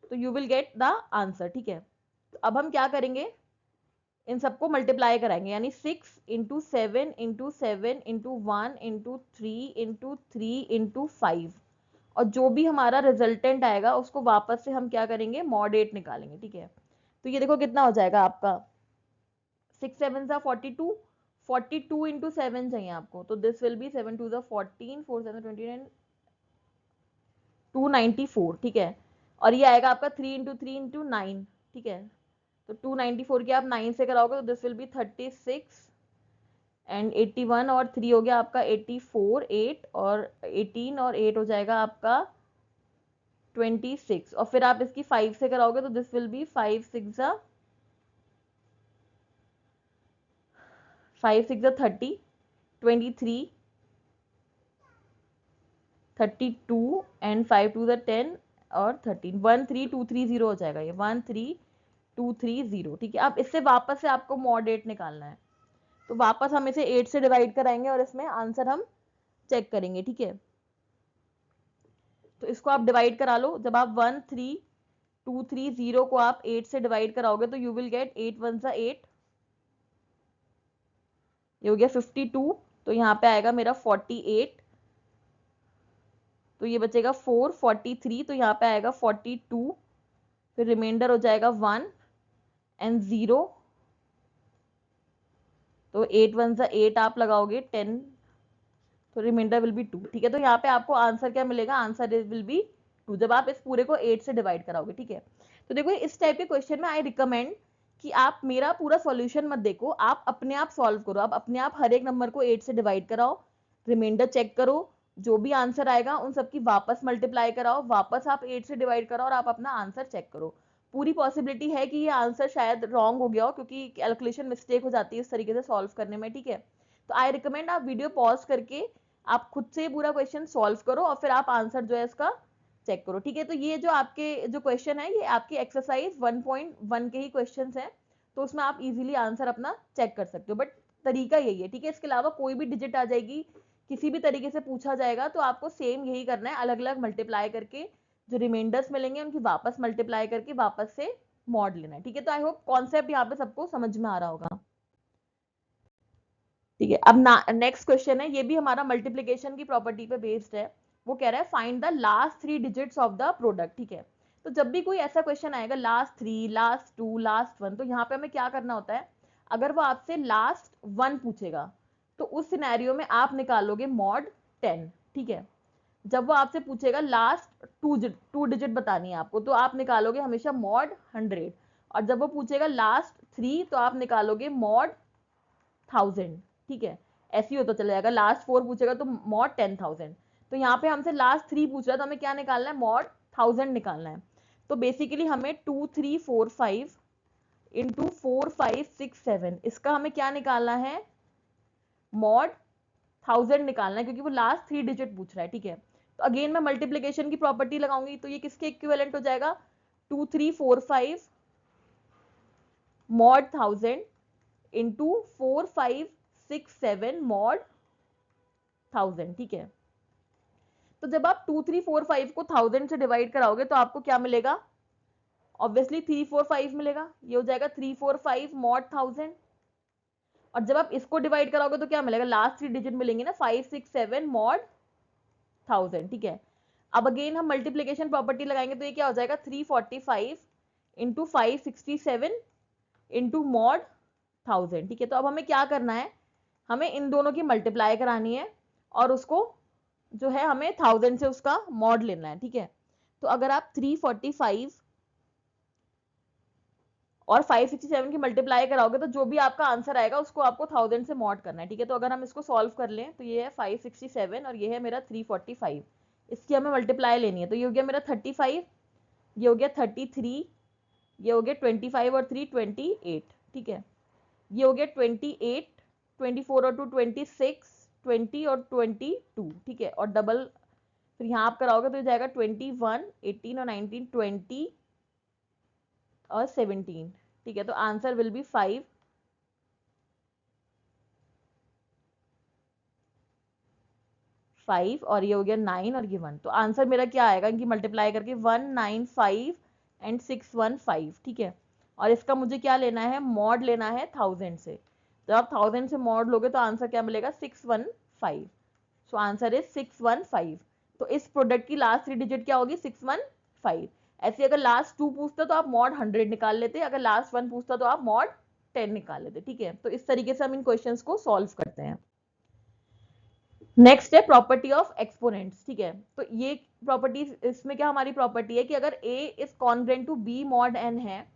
तो you will get the answer, ठीक है। तो अब हम क्या करेंगे, इन सबको मल्टीप्लाई कराएंगे, यानी 6 into 7 into 7 into 1 into 3 into 3 into 5, और जो भी हमारा रिजल्टेंट आएगा उसको वापस से हम क्या करेंगे, मॉड 8 निकालेंगे, ठीक है। तो ये देखो कितना हो जाएगा आपका, 6 7 सा 42, 42 इंटू 7 चाहिए आपको, तो दिस विल बी 7 2 14 4 7 29 294, ठीक है। और ये आएगा आपका 3 इंटू 3 इंटू 9, ठीक है। तो 294 की आप 9 से कराओगे तो दिस विल बी 36 एंड 81, और 3 हो गया आपका 84, 8 और 18 और 8 हो जाएगा आपका 26, और फिर आप इसकी 5 से कराओगे तो दिस विल बी 5 6 30, 23 32 एंड 5 2 10 और 13, 13230 हो जाएगा, ये 13230, ठीक है। अब इससे वापस से आपको मॉड 8 निकालना है, तो वापस हम इसे 8 से डिवाइड कराएंगे और इसमें आंसर हम चेक करेंगे, ठीक है। तो इसको आप डिवाइड करा लो, जब आप 13230 को आप 8 से डिवाइड कराओगे तो यू विल गेट 8 1 सा 8, ये हो गया 52, तो यहाँ पे आएगा मेरा 48, तो ये बचेगा 4 43, तो यहाँ पे आएगा 42, फिर रिमाइंडर हो जाएगा 1 एंड 0, तो 8 1 सा 8 आप लगाओगे 10, तो रिमाइंडर विल बी 2, ठीक है। तो यहाँ पे आपको आंसर क्या मिलेगा, आंसर विल बी 2 जब आप इस पूरे को 8 से डिवाइड कराओगे, ठीक है। तो देखो इस टाइप के क्वेश्चन में आई रिकमेंड कि आप मेरा पूरा सॉल्यूशन मत देखो, आप अपने आप सॉल्व करो, आप अपने आप हर एक नंबर को 8 से डिवाइड कराओ, रिमाइंडर चेक करो, जो भी आंसर आएगा उन सबकी वापस मल्टीप्लाई कराओ, वापस आप 8 से डिवाइड कराओ और आप अपना आंसर चेक करो। पूरी पॉसिबिलिटी है कि ये आंसर शायद रॉन्ग हो गया हो, क्योंकि कैलकुलेशन मिस्टेक हो जाती है इस तरीके से सॉल्व करने में, ठीक है। तो आई रिकमेंड आप वीडियो पॉज करके आप खुद से पूरा क्वेश्चन सॉल्व करो और फिर आप आंसर जो है इसका चेक करो, ठीक है। तो ये जो आपके जो क्वेश्चन है ये आपके एक्सरसाइज 1.1 के ही क्वेश्चंस हैं, तो उसमें आप इजीली आंसर अपना चेक कर सकते हो, बट तरीका यही है, ठीक है। इसके अलावा कोई भी डिजिट आ जाएगी, किसी भी तरीके से पूछा जाएगा, तो आपको सेम यही करना है, अलग अलग मल्टीप्लाई करके जो रिमाइंडर्स मिलेंगे उनकी वापस मल्टीप्लाई करके वापस से मॉड लेना है, ठीक है। तो आई होप कॉन्सेप्ट यहाँ पे सबको समझ में आ रहा होगा, ठीक है। अब नेक्स्ट क्वेश्चन है, ये भी हमारा मल्टीप्लीकेशन की प्रॉपर्टी पे बेस्ड है। वो कह रहा है find the last 3 digits of the product, ठीक है। तो जब भी कोई ऐसा क्वेश्चन आएगा लास्ट 3 लास्ट 2 लास्ट 1, तो यहाँ पे हमें क्या करना होता है, अगर वो आपसे लास्ट 1 पूछेगा तो उस सिनेरियो में आप निकालोगे मॉड 10, ठीक है। जब वो आपसे पूछेगा लास्ट 2 डिजिट बतानी है आपको, तो आप निकालोगे हमेशा मॉड 100, और जब वो पूछेगा लास्ट 3 तो आप निकालोगे मॉड 1000, ठीक है। ऐसे ही होता चला जाएगा, लास्ट 4 पूछेगा तो मॉड 10,000, तो यहाँ पे हमसे लास्ट 3 पूछ रहा है तो हमें क्या निकालना है, मॉड 1000 निकालना है। तो बेसिकली हमें 2 3 4 5 इंटू 4 5 6 7 इसका हमें क्या निकालना है, मॉड 1000 निकालना है, क्योंकि वो लास्ट 3 डिजिट पूछ रहा है, ठीक है। तो अगेन मैं मल्टीप्लीकेशन की प्रॉपर्टी लगाऊंगी, तो ये किसके इक्विवेलेंट हो जाएगा, 2 3 4 5 मॉड 1000 इंटू 4 5 6 7 मॉड 1000, ठीक है। तो जब आप 2 3 4 5 को 1000 से डिवाइड कराओगे तो आपको क्या मिलेगा, ऑब्वियसली 3 4 5 मिलेगा, ये हो जाएगा 3 4 5 मॉड 1000, और जब आप इसको डिवाइड कराओगे तो क्या मिलेगा, लास्ट 3 डिजिट मिलेंगे ना, 5 6 7 मॉड 1000, ठीक है। अब अगेन हम मल्टीप्लीकेशन प्रॉपर्टी लगाएंगे, तो ये क्या हो जाएगा, 345 इंटू 567 इंटू मॉड 1000, ठीक है। तो अब हमें क्या करना है, हमें इन दोनों की मल्टीप्लाई करानी है और उसको जो है हमें 1000 से उसका मॉड लेना है, ठीक है। तो अगर आप 345 और 567 की मल्टीप्लाई कराओगे तो जो भी आपका आंसर आएगा उसको आपको 1000 से मॉड करना है, ठीक है। तो अगर हम इसको सॉल्व कर लें तो ये है 567 और ये है मेरा 345, इसकी हमें मल्टीप्लाई लेनी है, तो ये हो गया मेरा 35, ये हो गया 33, ये हो गया 25 और 3 28, ठीक है। ये हो गया 28, 24 और 2 26, 20 और 22, ठीक है, और डबल फिर यहाँ आप कराओगे तो ये जाएगा 21, 18 और 19, 20 और 17, ठीक है। तो आंसर विल बी 5, 5 और ये हो गया 9 और ये 1। तो आंसर मेरा क्या आएगा इनकी मल्टीप्लाई करके 195 एंड 615, ठीक है। और इसका मुझे क्या लेना है, मॉड लेना है 1000 से। जब आप 1000 से मॉड लोगे तो आंसर क्या मिलेगा, 615। So answer is 615। तो इस प्रोडक्ट की लास्ट 3 डिजिट क्या होगी, 615। ऐसे अगर लास्ट 2 पूछता तो आप मॉड 100 निकाल लेते, अगर लास्ट 1 पूछता तो आप मॉड 10 निकाल लेते, ठीक है। तो इस तरीके से हम इन क्वेश्चंस को सॉल्व करते हैं। नेक्स्ट है प्रॉपर्टी ऑफ एक्सपोनेंट्स, ठीक है। तो ये प्रॉपर्टी, इसमें क्या हमारी प्रॉपर्टी है कि अगर a is congruent to b mod n है,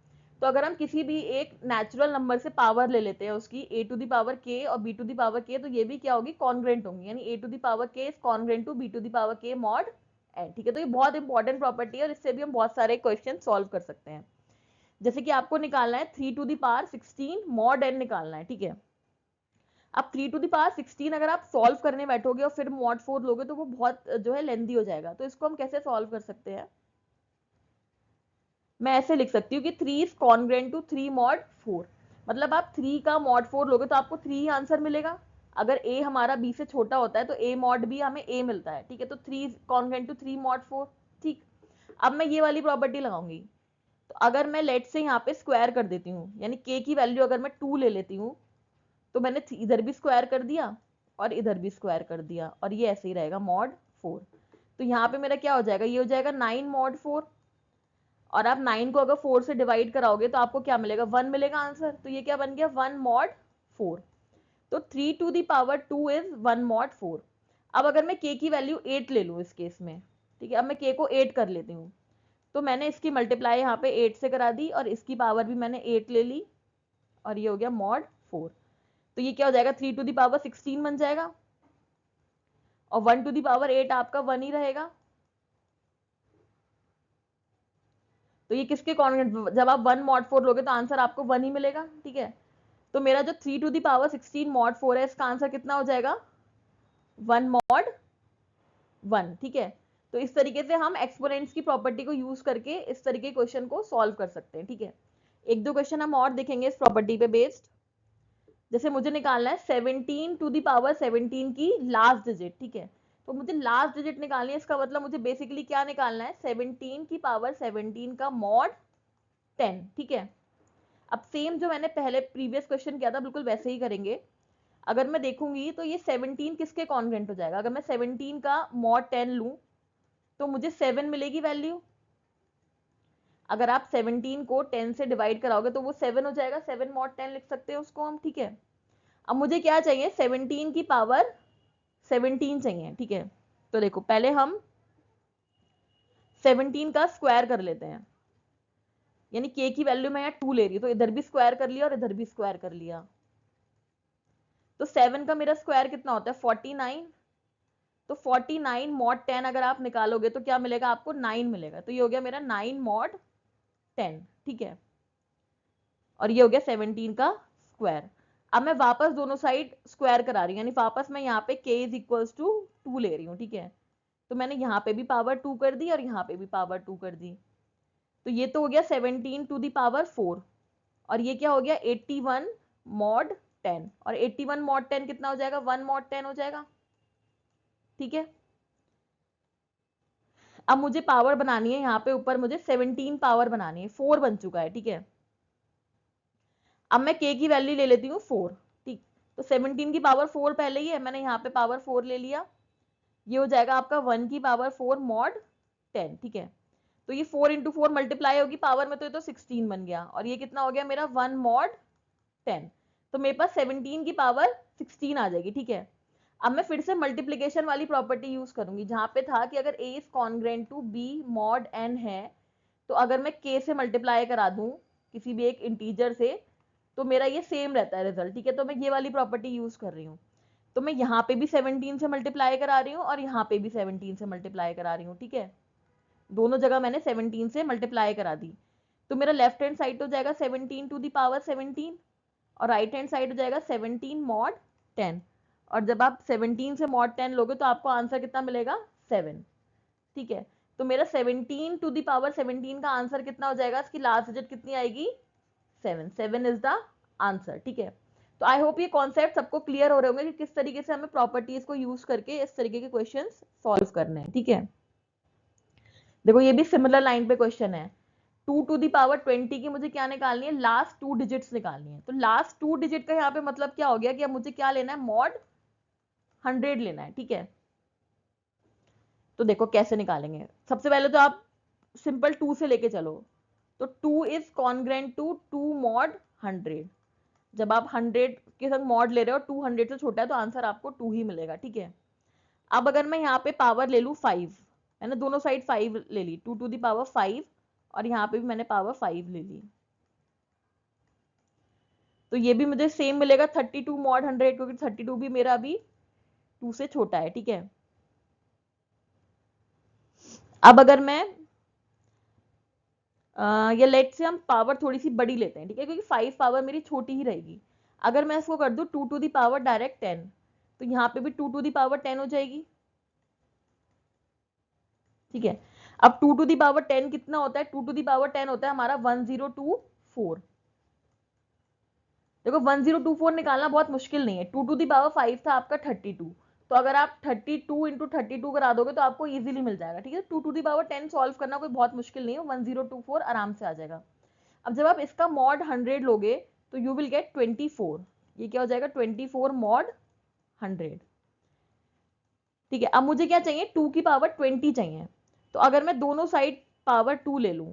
तो अगर हम किसी भी एक नेचुरल नंबर से पावर ले लेते हैं उसकी a to the power k और b to the power k, तो ये भी क्या होगी, कॉन्ग्रेंट होंगी, यानी a to the power k is congruent to b to the power k mod n, ठीक है। तो ये बहुत इंपॉर्टेंट प्रॉपर्टी है और इससे भी हम बहुत सारे क्वेश्चन सॉल्व कर सकते हैं। जैसे कि आपको निकालना है 3 to the power 16 mod n निकालना है, ठीक है। अब 3 टू द पावर 16 अगर आप सॉल्व करने बैठोगे और फिर मॉड 4 लोगे तो वो बहुत जो है लेंदी हो जाएगा। तो इसको हम कैसे सॉल्व कर सकते हैं, मैं ऐसे लिख सकती हूँ कि 3 इज कॉन्ग्रेंट टू 3 मॉड 4। मतलब आप 3 का मॉड 4 लोगे तो आपको 3 ही आंसर मिलेगा। अगर a हमारा b से छोटा होता है तो a मॉड b हमें a मिलता है, ठीक है। तो 3 इज कॉन्ग्रेंट टू 3 मॉड 4, ठीक। अब मैं ये वाली प्रॉपर्टी लगाऊंगी, तो अगर मैं लेट से यहाँ पे स्क्वायर कर देती हूँ, यानी k की वैल्यू अगर मैं 2 ले लेती हूँ, तो मैंने इधर भी स्क्वायर कर दिया और इधर भी स्क्वायर कर दिया, और ये ऐसे ही रहेगा मॉड 4। तो यहाँ पे मेरा क्या हो जाएगा, ये हो जाएगा 9 मॉड 4, और आप 9 को अगर 4 से डिवाइड कराओगे तो आपको क्या मिलेगा, 1 मिलेगा आंसर। तो ये क्या बन गया, 1 मॉड 4। तो 3 to the power 2 is 1 mod 4। अब अगर मैं k की वैल्यू 8 ले लूँ इस केस में, ठीक है, अब मैं k को 8 कर लेती हूँ, तो मैंने इसकी मल्टीप्लाई यहाँ पे 8 से करा दी और इसकी पावर भी मैंने 8 ले ली, और ये हो गया मॉड 4। तो ये क्या हो जाएगा, 3 टू द पावर 16 बन जाएगा, और 1 टू द पावर 8 आपका 1 ही रहेगा। तो ये किसके कॉन्ग्रेंट, जब आप 1 मॉड 4 लोगे तो आंसर आपको 1 ही मिलेगा, ठीक है। तो मेरा जो 3 टू द पावर 16 मॉड 4 है, इसका आंसर कितना हो जाएगा, 1 मॉड 1, ठीक है। तो इस तरीके से हम एक्सपोनेंट्स की प्रॉपर्टी को यूज करके इस तरीके क्वेश्चन को सॉल्व कर सकते हैं, ठीक है। एक दो क्वेश्चन हम और देखेंगे इस प्रॉपर्टी पे बेस्ड। जैसे मुझे निकालना है 17 टू द पावर 17 की लास्ट डिजिट, ठीक है। तो मुझे लास्ट डिजिट निकालनी है, इसका मतलब मुझे बेसिकली क्या निकालना है, 17 की पावर 17 का मॉड 10, ठीक है। अब सेम जो मैंने पहले प्रीवियस क्वेश्चन किया था बिल्कुल वैसे ही करेंगे। अगर मैं देखूंगी तो ये 17 किसके कॉन्ग्रेंट हो जाएगा, अगर मैं 17 का मॉड 10 लूं तो मुझे 7 मिलेगी वैल्यू। अगर आप 17 को 10 से डिवाइड कराओगे तो वो 7 हो जाएगा, 7 मॉड 10 लिख सकते हैं उसको हम, ठीक है। अब मुझे क्या चाहिए, 17 की पावर 17 चाहिए, ठीक है। तो देखो पहले हम 17 का स्क्वायर कर लेते हैं, यानी k की वैल्यू मैं यहाँ 2 ले रही हूँ, तो इधर भी स्क्वायर कर लिया और इधर भी स्क्वायर कर लिया। तो 7 का मेरा स्क्वायर कितना होता है, 49। तो 49 मॉड 10 अगर आप निकालोगे तो क्या मिलेगा आपको, 9 मिलेगा। तो ये हो गया मेरा 9 मॉड 10, ठीक है। और ये हो गया 17 का स्क्वायर। अब मैं वापस दोनों साइड स्क्वायर करा रही हूँ, यानी वापस मैं यहाँ पे k इज इक्वल्स टू 2 ले रही हूँ, ठीक है। तो मैंने यहाँ पे भी पावर 2 कर दी और यहाँ पे भी पावर 2 कर दी। तो ये तो हो गया 17 टू द पावर 4, और ये क्या हो गया 81 मॉड 10, और 81 मॉड 10 कितना हो जाएगा, 1 मॉड 10 हो जाएगा, ठीक है। अब मुझे पावर बनानी है, यहाँ पे ऊपर मुझे 17 पावर बनानी है, 4 बन चुका है, ठीक है। अब मैं k की वैल्यू ले लेती हूँ 4, ठीक। तो 17 की पावर 4 पहले ही है, मैंने यहाँ पे पावर 4 ले लिया, ये हो जाएगा आपका 1 की पावर 4 मॉड 10, ठीक है। तो ये 4 इंटू 4 मल्टीप्लाई होगी पावर में, तो ये तो 16 बन गया, और ये कितना हो गया मेरा 1 मॉड 10। तो मेरे पास 17 की पावर 16 आ जाएगी, ठीक है। अब मैं फिर से मल्टीप्लीकेशन वाली प्रॉपर्टी यूज करूंगी, जहां पे था कि अगर a is congruent to b mod n है, तो अगर मैं k से मल्टीप्लाई करा दूं किसी भी एक इंटीजर से, तो मेरा ये सेम रहता है रिजल्ट, ठीक है। तो मैं ये वाली प्रॉपर्टी यूज कर रही हूँ। तो मैं यहाँ पे भी 17 से मल्टीप्लाई करा रही हूँ और यहाँ पे भी 17 से मल्टीप्लाई करा रही हूँ, ठीक है। दोनों जगह मैंने 17 से मल्टीप्लाई करा दी। तो मेरा लेफ्ट हैंड साइड हो जाएगा 17 टू द पावर 17, और राइट हैंड साइड हो जाएगा 17 मॉड 10, और जब आप 17 से मॉड 10 लोगे तो आपको आंसर कितना मिलेगा 7। ठीक है, तो मेरा 17 टू द पावर 17 का आंसर कितना हो जाएगा, इसकी लास्ट डिजिट कितनी आएगी 7, 7 इज द आंसर। ठीक है, तो आई होप ये कॉन्सेप्ट सबको क्लियर हो रहे होंगे कि किस तरीके से हमें प्रॉपर्टीज को यूज करके इस तरीके के क्वेश्चंस सॉल्व करने हैं। ठीक है, देखो ये भी सिमिलर लाइन पे क्वेश्चन है, 2 टू दी पावर 20 की मुझे क्या निकालनी है, लास्ट 2 डिजिट्स निकालनी है। तो लास्ट 2 डिजिट का यहाँ पे मतलब क्या हो गया कि अब मुझे क्या लेना है, मॉड 100 लेना है। ठीक है, तो देखो कैसे निकालेंगे, सबसे पहले तो आप सिंपल 2 से लेके चलो, तो 2 इज कॉन्ग्रेंट टू 2 मॉड 100। जब आप 100 के संग मॉड ले रहे हो, 200 से छोटा है तो आंसर आपको 2 ही मिलेगा। ठीक है, अब अगर मैं यहाँ पे पावर ले लूँ 5, मैंने दोनों साइड 5 ले ली, 2 टू दी पावर 5, और यहाँ पे भी मैंने पावर 5 ले ली, तो ये भी मुझे सेम मिलेगा 32 मॉड 100, क्योंकि 32 भी मेरा अभी 2 से छोटा है। ठीक है, अब अगर मैं या लेट से हम पावर थोड़ी सी बड़ी लेते हैं, ठीक है, क्योंकि 5 पावर मेरी छोटी ही रहेगी। अगर मैं इसको कर दूं 2 टू दी पावर डायरेक्ट 10, तो यहाँ पे भी 2 टू दी पावर 10 हो जाएगी। ठीक है, अब 2 टू दी पावर 10 कितना होता है, 2 टू दी पावर 10 होता है हमारा 1024। देखो 1024 निकालना बहुत मुश्किल नहीं है, 2 टू दी पावर 5 था आपका 32, तो अगर आप 32 इंटू 32 करा दोगे तो आपको इजीली मिल जाएगा। ठीक है, 2 टू दी पावर 10 सॉल्व करना कोई बहुत मुश्किल नहीं है, 1024 आराम से आ जाएगा। अब जब आप इसका मॉड 100 लोगे तो यू विल गेट 24, ये क्या हो जाएगा 24 मॉड 100। ठीक है, अब मुझे क्या चाहिए, 2 की पावर 20 चाहिए, तो अगर मैं दोनों साइड पावर 2 ले लूं,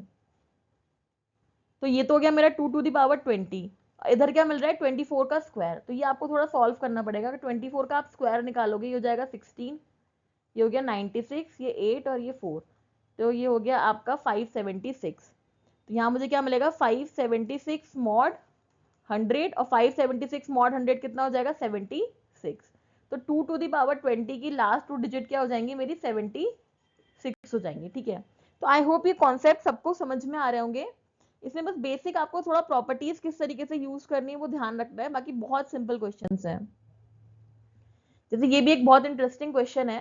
तो ये तो हो गया मेरा 2 टू दी पावर 20, इधर क्या मिल रहा है 24 का स्क्वायर, तो ये आपको थोड़ा सॉल्व करना पड़ेगा कि 24 का आप स्क्वायर निकालोगे, ये हो जाएगा 16, ये हो गया 96, ये 8 और ये 4, तो ये हो गया आपका 576। तो यहाँ मुझे क्या मिलेगा 576 मॉड 100, और 576 मॉड 100 कितना हो जाएगा 76, तो 2 टू दी पावर 20 की लास्ट 2 डिजिट क्या हो जाएंगी मेरी 76 हो जाएंगी। ठीक है, तो आई होप ये कॉन्सेप्ट सबको समझ में आ रहे होंगे, इसमें बस बेसिक आपको थोड़ा प्रॉपर्टीज किस तरीके से यूज करनी है वो ध्यान रखना है, बाकी बहुत सिंपल क्वेश्चंस हैं। जैसे ये भी एक बहुत इंटरेस्टिंग क्वेश्चन है,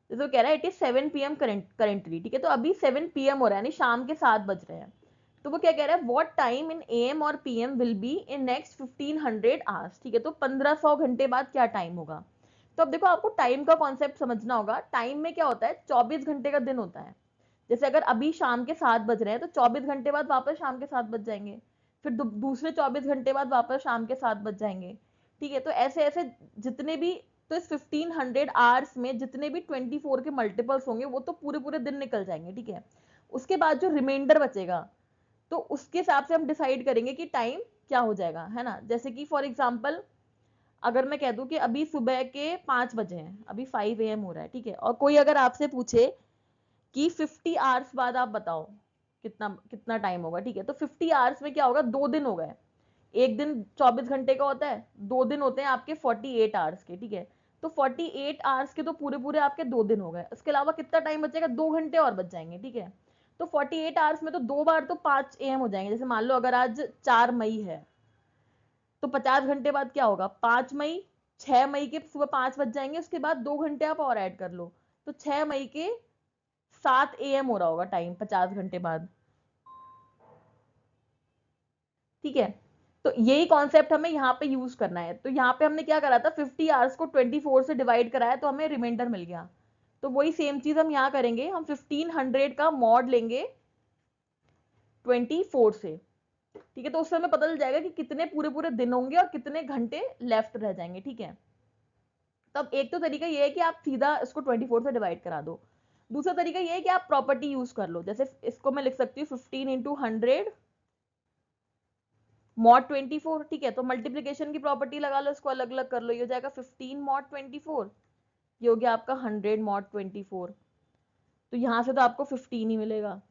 जैसे वो कह रहा है इट इज 7 PM करेंटली। ठीक है, तो अभी 7 PM हो रहा है, यानी शाम के 7 बज रहे हैं, तो वो क्या कह रहा है, व्हाट टाइम इन AM और PM will be in next 1500 hours. ठीक है, तो 1500 घंटे बाद क्या टाइम होगा। तो अब देखो आपको टाइम का कॉन्सेप्ट समझना होगा, टाइम में क्या होता है 24 घंटे का दिन होता है। जैसे अगर अभी शाम के 7 बज रहे हैं तो 24 घंटे बाद वापस शाम के 7 बज जाएंगे, फिर दूसरे 24 घंटे बाद वापस शाम के 7 बज जाएंगे। ठीक है, तो ऐसे ऐसे जितने भी, तो इस 1500 आवर्स में जितने भी 24 के मल्टीपल्स होंगे वो तो पूरे पूरे दिन निकल जाएंगे। ठीक है, उसके बाद जो रिमाइंडर बचेगा तो उसके हिसाब से हम डिसाइड करेंगे कि टाइम क्या हो जाएगा, है ना। जैसे कि फॉर एग्जाम्पल अगर मैं कह दूं कि अभी सुबह के 5 बजे हैं, अभी 5 AM हो रहा है, ठीक है, और कोई अगर आपसे पूछे कि 50 आवर्स बाद आप बताओ कितना कितना टाइम होगा, ठीक है, तो 50 आवर्स में क्या होगा, 2 दिन हो गए, एक दिन 24 घंटे का होता है, 2 दिन होते हैं आपके 48 आवर्स के। ठीक है, तो 48 आवर्स के तो पूरे पूरे आपके 2 दिन हो गए, उसके अलावा कितना टाइम बचेगा, 2 घंटे और बच जाएंगे। ठीक है, तो 48 आवर्स में तो 2 बार तो 5 AM हो जाएंगे, जैसे मान लो अगर आज 4 मई है तो 50 घंटे बाद क्या होगा 5 मई, 6 मई के सुबह 5 बज जाएंगे, उसके बाद 2 घंटे आप और ऐड कर लो, तो 6 मई के 7 AM हो रहा होगा टाइम 50 घंटे बाद। ठीक है, तो यही कॉन्सेप्ट हमें यहाँ पे यूज करना है, तो यहाँ पे हमने क्या करा था 50 आवर्स को 24 से डिवाइड कराया तो हमें रिमाइंडर मिल गया, तो वही सेम चीज हम यहाँ करेंगे, हम 1500 का मॉड लेंगे 24 से। ठीक है, तो उससे हमें पता चल जाएगा कि कितने पूरे पूरे दिन होंगे और कितने घंटे लेफ्ट रह जाएंगे। ठीक है, तब एक तो तरीका ये है कि आप सीधा इसको 24 से डिवाइड करा दो, दूसरा तरीका ये है कि आप प्रॉपर्टी यूज कर लो, जैसे इसको मैं लिख सकती हूँ 15 इंटू 100 मॉड 24। ठीक है, तो मल्टीप्लीकेशन की प्रॉपर्टी लगा लो, इसको अलग अलग कर लो, ये हो जाएगा 15 मॉड 24, ये हो गया आपका 100 मॉड 24, तो यहाँ से तो आपको 15 ही मिलेगा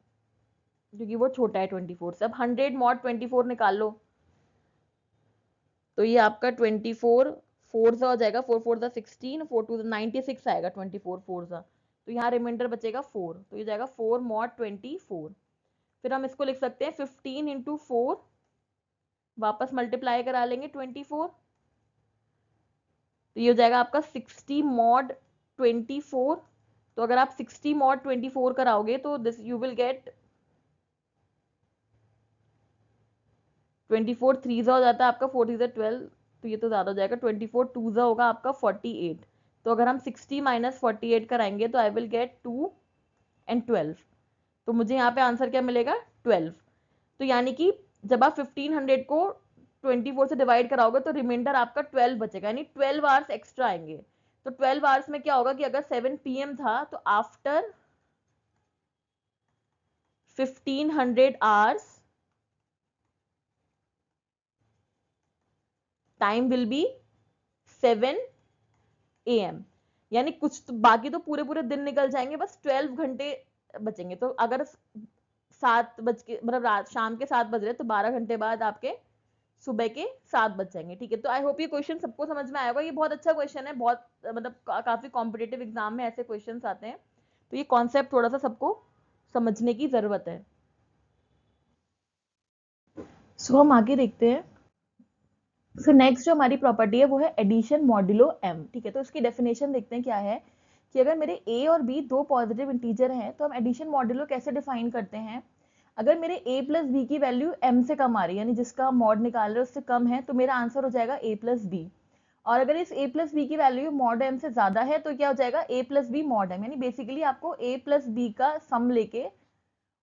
क्योंकि वो छोटा है 24 से। अब 100 मॉड 24 निकाल लो, तो ये आपका 24 4 सा हो जाएगा, 4 4 सा 16, 4 2 96 आएगा, 24 4 सा, तो यहाँ रिमाइंडर बचेगा 4, तो ये जाएगा 4 मॉड 24। फिर हम इसको लिख सकते हैं 15 इंटू 4 वापस मल्टीप्लाई करा लेंगे 24, तो ये हो जाएगा आपका 60 मॉड 24। तो अगर आप 60 मॉड 24 कराओगे तो दिस यू विल गेट 24 3 हो जाता है आपका, 4 3 12, तो ये तो ज्यादा हो जाएगा, 24 2 होगा आपका 48। तो अगर हम 60 माइनस 48 कराएंगे तो आई विल गेट 2 एंड 12। तो मुझे यहाँ पे आंसर क्या मिलेगा 12। तो यानी कि जब आप 1500 को 24 से डिवाइड कराओगे तो रिमाइंडर आपका 12 बचेगा, यानी 12 आवर्स एक्स्ट्रा आएंगे। तो 12 आवर्स में क्या होगा कि अगर 7 PM था तो after 1500 hours time will be 7 AM। यानी कुछ तो, बाकी तो पूरे पूरे दिन निकल जाएंगे, बस 12 घंटे बचेंगे। तो अगर 7 बज के मतलब रात शाम के 7 बज रहे तो 12 घंटे बाद आपके सुबह के 7 बज जाएंगे। ठीक है, तो आई होप ये क्वेश्चन सबको समझ में आया होगा। ये बहुत अच्छा क्वेश्चन है, बहुत मतलब काफी कॉम्पिटेटिव एग्जाम में ऐसे क्वेश्चन आते हैं, तो ये कॉन्सेप्ट थोड़ा सा सबको समझने की जरूरत है। सो हम आगे देखते हैं। सो नेक्स्ट जो हमारी प्रॉपर्टी है वो है एडिशन मॉड्यूलो एम। ठीक है, तो इसकी डेफिनेशन देखते हैं क्या है कि अगर मेरे ए और बी दो पॉजिटिव इंटीजर हैं तो हम एडिशन मॉड्यूलो कैसे डिफाइन करते हैं। अगर मेरे a प्लस बी की वैल्यू m से कम आ रही है, यानी जिसका हम मॉड निकाल रहे हैं उससे कम है, तो मेरा आंसर हो जाएगा a प्लस बी। और अगर इस a प्लस बी की वैल्यू मॉड m से ज्यादा है तो क्या हो जाएगा a plus b mod m। यानी बेसिकली आपको a प्लस बी का सम लेके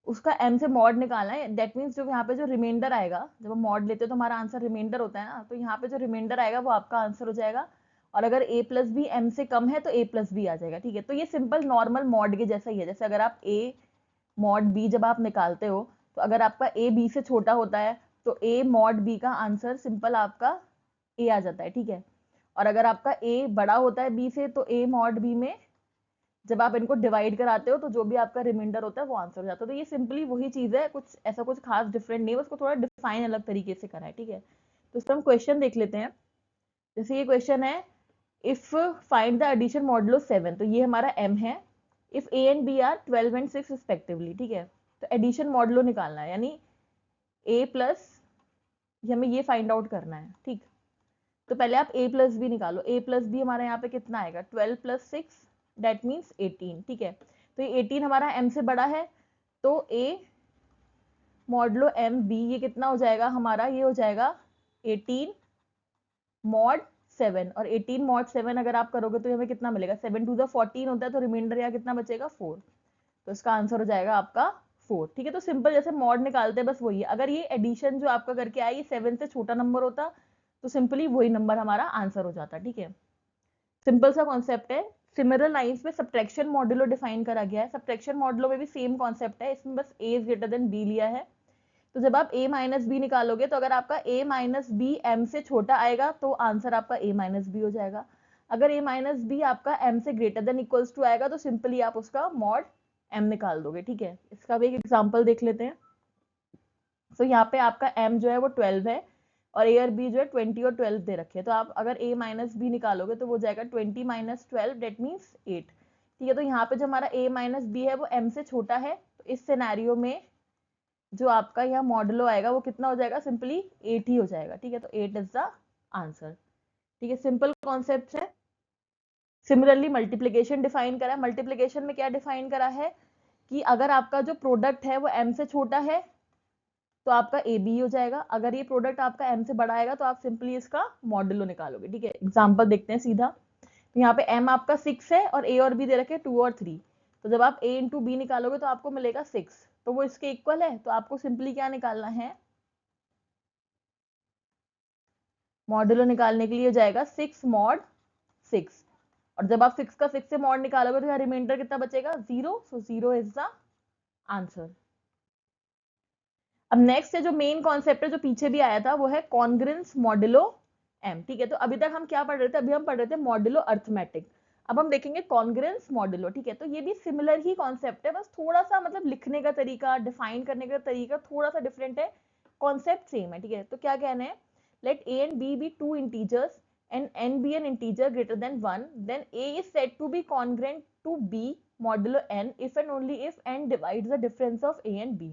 उसका m से मॉड निकालना है। दैट मीन्स जो यहाँ पे जो रिमाइंडर आएगा, जब हम मॉड लेते हैं तो हमारा आंसर रिमाइंडर होता है ना, तो यहाँ पे जो रिमाइंडर आएगा वो आपका आंसर हो जाएगा। और अगर a प्लस बी m से कम है तो a प्लस बी आ जाएगा। ठीक है, तो ये सिंपल नॉर्मल मॉड के जैसा ही है। जैसे अगर आप a मॉड b जब आप निकालते हो तो अगर आपका a b से छोटा होता है तो a मॉड b का आंसर सिंपल आपका a आ जाता है। ठीक है, और अगर आपका a बड़ा होता है b से तो a मॉड b में जब आप इनको डिवाइड कराते हो तो जो भी आपका रिमाइंडर होता है वो आंसर हो जाता है। तो ये सिंपली वही चीज है, कुछ ऐसा कुछ खास डिफरेंट नहीं है, उसको थोड़ा डिफाइन अलग तरीके से करा है। ठीक है, तो इसका हम क्वेश्चन देख लेते हैं। जैसे ये क्वेश्चन है, if find the addition modulo 7, तो ये हमारा m है। If a and b are 12 and 6 respectively. ठीक है, तो एडिशन मॉडुलो निकालना है, यानी a प्लस, हमें ये फाइंड आउट करना है। ठीक, तो पहले आप a प्लस बी निकालो। a प्लस बी हमारा यहाँ पे कितना आएगा 12 प्लस 6, दैट मीन्स 18। ठीक है, तो ये 18 हमारा m से बड़ा है, तो a मॉडलो m b ये कितना हो जाएगा हमारा, ये हो जाएगा 18 मॉड 7। और 18 मॉड 7 अगर आप करोगे तो हमें कितना मिलेगा, 7 टू द 14 होता है, तो रिमाइंडर यहाँ कितना बचेगा 4। तो इसका आंसर हो जाएगा आपका 4। ठीक है, तो सिंपल जैसे मॉड निकालते हैं बस वही है। अगर ये एडिशन जो आपका करके आया ये 7 से छोटा नंबर होता तो सिंपली वही नंबर हमारा आंसर हो जाता। ठीक है, सिंपल सा कॉन्सेप्ट है। सिमिलर लाइंस में सब्ट्रैक्शन मॉड्यूलो डिफाइन करा गया है। सब्ट्रैक्शन मॉड्यूलो में भी सेम कॉन्सेप्ट है, इसमें बस a is greater than b लिया है। तो जब आप a माइनस बी निकालोगे तो अगर आपका a माइनस बी m से छोटा आएगा तो आंसर आपका a माइनस बी हो जाएगा। अगर a माइनस बी आपका m से ग्रेटर देन इक्वल्स टू आएगा तो सिंपली आप उसका मॉड m निकाल दोगे। ठीक है, इसका भी एक एग्जांपल देख लेते हैं। तो यहाँ पे आपका m जो है वो 12 है और a और b जो है 20 और 12 दे रखे हैं। तो आप अगर a माइनस बी निकालोगे तो वो हो जाएगा 20 माइनस 12, डेट मीन्स 8। ठीक है, तो यहाँ पे जो हमारा a माइनस बी है वो m से छोटा है, तो इस सिनेरियो में जो आपका यहाँ मॉडुलो आएगा वो कितना हो जाएगा, सिंपली 8 ही हो जाएगा। ठीक है, तो 8 इज द आंसर। ठीक है, सिंपल कॉन्सेप्ट है। सिमिलरली मल्टीप्लीकेशन डिफाइन करा है। मल्टीप्लीकेशन में क्या डिफाइन करा है कि अगर आपका जो प्रोडक्ट है वो m से छोटा है तो आपका ए बी हो जाएगा। अगर ये प्रोडक्ट आपका m से बड़ा आएगा तो आप सिंपली इसका मॉडुलो निकालोगे। ठीक है, एग्जांपल देखते हैं सीधा। तो यहाँ पे m आपका 6 है और a और b दे रखे 2 और 3। तो जब आप a इंटू बी निकालोगे तो आपको मिलेगा 6, तो वो इसके इक्वल है। तो आपको सिंपली क्या निकालना है, मॉडुलो निकालने के लिए हो जाएगा 6 मॉड 6। और जब आप 6 का 6 से मॉड निकालोगे तो यहाँ रिमाइंडर कितना बचेगा 0। सो 0 इज द आंसर। अब नेक्स्ट है जो मेन कॉन्सेप्ट है जो पीछे भी आया था वो है कॉन्ग्रेंस मॉडुलो एम। ठीक है, तो अभी तक हम क्या पढ़ रहे थे, अभी हम पढ़ रहे थे मॉडुलो अर्थमेटिक। अब हम देखेंगे कॉन्ग्रेंस मॉडुलो। ठीक है, तो ये भी सिमिलर ही कॉन्सेप्ट है, बस थोड़ा सा मतलब लिखने का तरीका, डिफाइन करने का तरीका थोड़ा सा डिफरेंट है, कॉन्सेप्ट सेम है। ठीक है, तो क्या कहना है, late a and b be two integers and n be an integer greater than 1, then a is said to be congruent to b modulo n if and only if n divides the difference of a and b।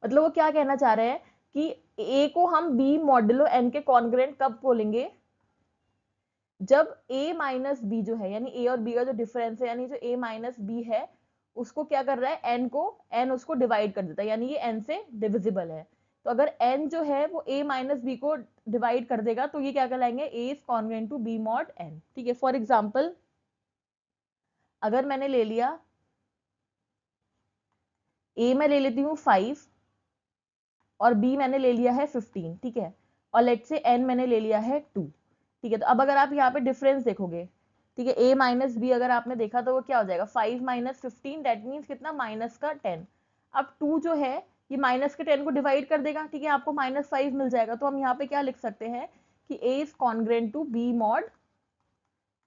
मतलब वो क्या कहना चाह रहे हैं कि ए को हम बी मॉडुलो एन के कॉन्ग्रुएंट कब बोलेंगे, जब a माइनस बी जो है, यानी a और b का जो डिफरेंस है, यानी जो a माइनस बी है उसको क्या कर रहा है, n उसको डिवाइड कर देता है, यानी ये n से डिविजिबल है। तो अगर n जो है वो a माइनस बी को डिवाइड कर देगा तो ये क्या कहलाएंगे, a is congruent to b mod n। ठीक है, फॉर एग्जाम्पल अगर मैंने ले लिया a में ले लेती हूँ 5 और b मैंने ले लिया है 15, ठीक है, और लेट से n मैंने ले लिया है 2। ठीक है, तो अब अगर आप यहाँ पे डिफरेंस देखोगे, ठीक है, a माइनस बी अगर आपने देखा तो वो क्या हो जाएगा, 5 माइनस 15, दैट मीन्स कितना, माइनस का 10। अब 2 जो है ये माइनस के 10 को डिवाइड कर देगा, ठीक है, आपको -5 मिल जाएगा। तो हम यहाँ पे क्या लिख सकते हैं कि a is congruent to b mod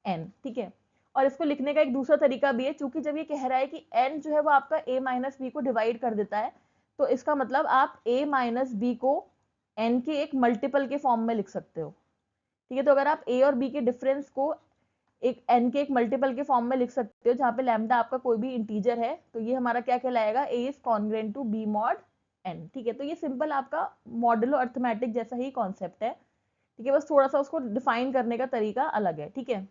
n। ठीक है, और इसको लिखने का एक दूसरा तरीका भी है, चूंकि जब ये कह रहा है कि n जो है वो आपका a माइनस बी को डिवाइड कर देता है, तो इसका मतलब आप a माइनस बी को n के एक मल्टीपल के फॉर्म में लिख सकते हो। ठीक है, तो अगर आप a और b के डिफरेंस को एक n के एक मल्टीपल के फॉर्म में लिख सकते हो, जहाँ पे लैम्डा आपका कोई भी इंटीजर है, तो ये हमारा क्या कहलाएगा, a is congruent to b mod n। ठीक है, तो ये सिंपल आपका मॉडुलो अर्थमेटिक जैसा ही कॉन्सेप्ट है। ठीक है, बस थोड़ा सा उसको डिफाइन करने का तरीका अलग है। ठीक है,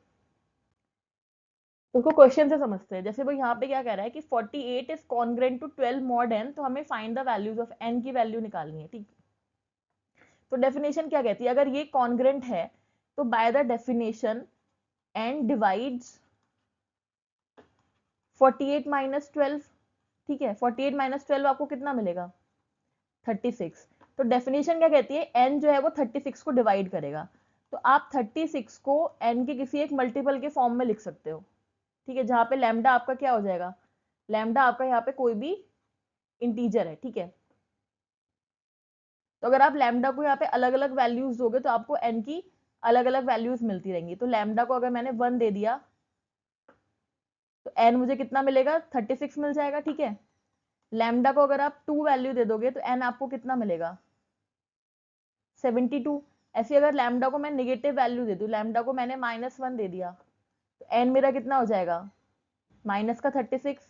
उसको क्वेश्चन से समझते हैं। जैसे वो यहाँ पे क्या कह रहा है कि 48 is congruent to 12 mod n, तो हमें find the values of n की वैल्यू निकालनी है। ठीक, तो डेफिनेशन क्या कहती है, अगर ये कॉन्ग्रुएंट है तो by the definition n divides 48 minus 12। ठीक है, 48 माइनस 12 आपको कितना मिलेगा, 36। तो डेफिनेशन क्या कहती है, n जो है वो 36 को डिवाइड करेगा, तो आप 36 को n के किसी एक मल्टीपल के फॉर्म में लिख सकते हो। ठीक है, जहां पे लैम्डा आपका क्या हो जाएगा, लैम्डा आपका यहाँ पे कोई भी इंटीजर है। ठीक है, तो अगर आप लैम्डा को यहाँ पे अलग अलग वैल्यूज दोगे तो आपको n की अलग अलग वैल्यूज मिलती रहेंगी। तो लैम्डा को अगर मैंने 1 दे दिया तो n मुझे कितना मिलेगा, 36 मिल जाएगा। ठीक है, लैम्डा को अगर आप 2 वैल्यू दे दोगे तो n आपको कितना मिलेगा, 72। ऐसे अगर लैम्डा को मैं निगेटिव वैल्यू दे दूं, लैम्डा को मैंने -1 दे दिया तो n मेरा कितना हो जाएगा, माइनस का 36।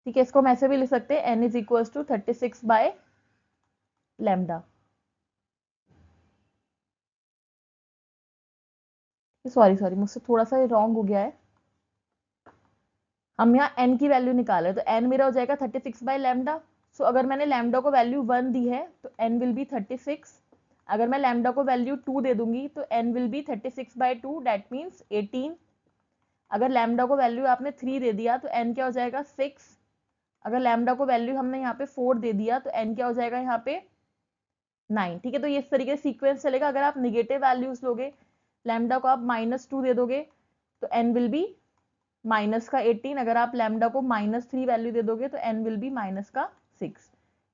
ठीक है, इसको हम ऐसे भी लिख सकते हैं, n is equal to 36 by lambda. Sorry sorry, मुझसे थोड़ा सा रॉन्ग हो गया है। हम यहाँ n की वैल्यू निकाले तो n मेरा हो जाएगा 36 बाय लैम्डा। सो अगर मैंने लैम्डा को वैल्यू 1 दी है तो n विल बी 36। अगर मैं लैम्डा को वैल्यू 2 दे दूंगी तो n will be 36 by 2, that means 18। अगर लैम्डा को वैल्यू आपने 3 दे दिया तो n क्या हो जाएगा, 6। अगर लैम्डा को वैल्यू हमने यहाँ पे 4 दे दिया तो n क्या हो जाएगा यहाँ पे 9। ठीक है, तो ये इस तरीके से सीक्वेंस चलेगा। अगर आप निगेटिव वैल्यूज लोगे, लैम्डा को आप -2 दे दोगे तो n विल बी माइनस का 18। अगर आप लैम्डा को -3 वैल्यू दे दोगे तो n विल बी माइनस का 6।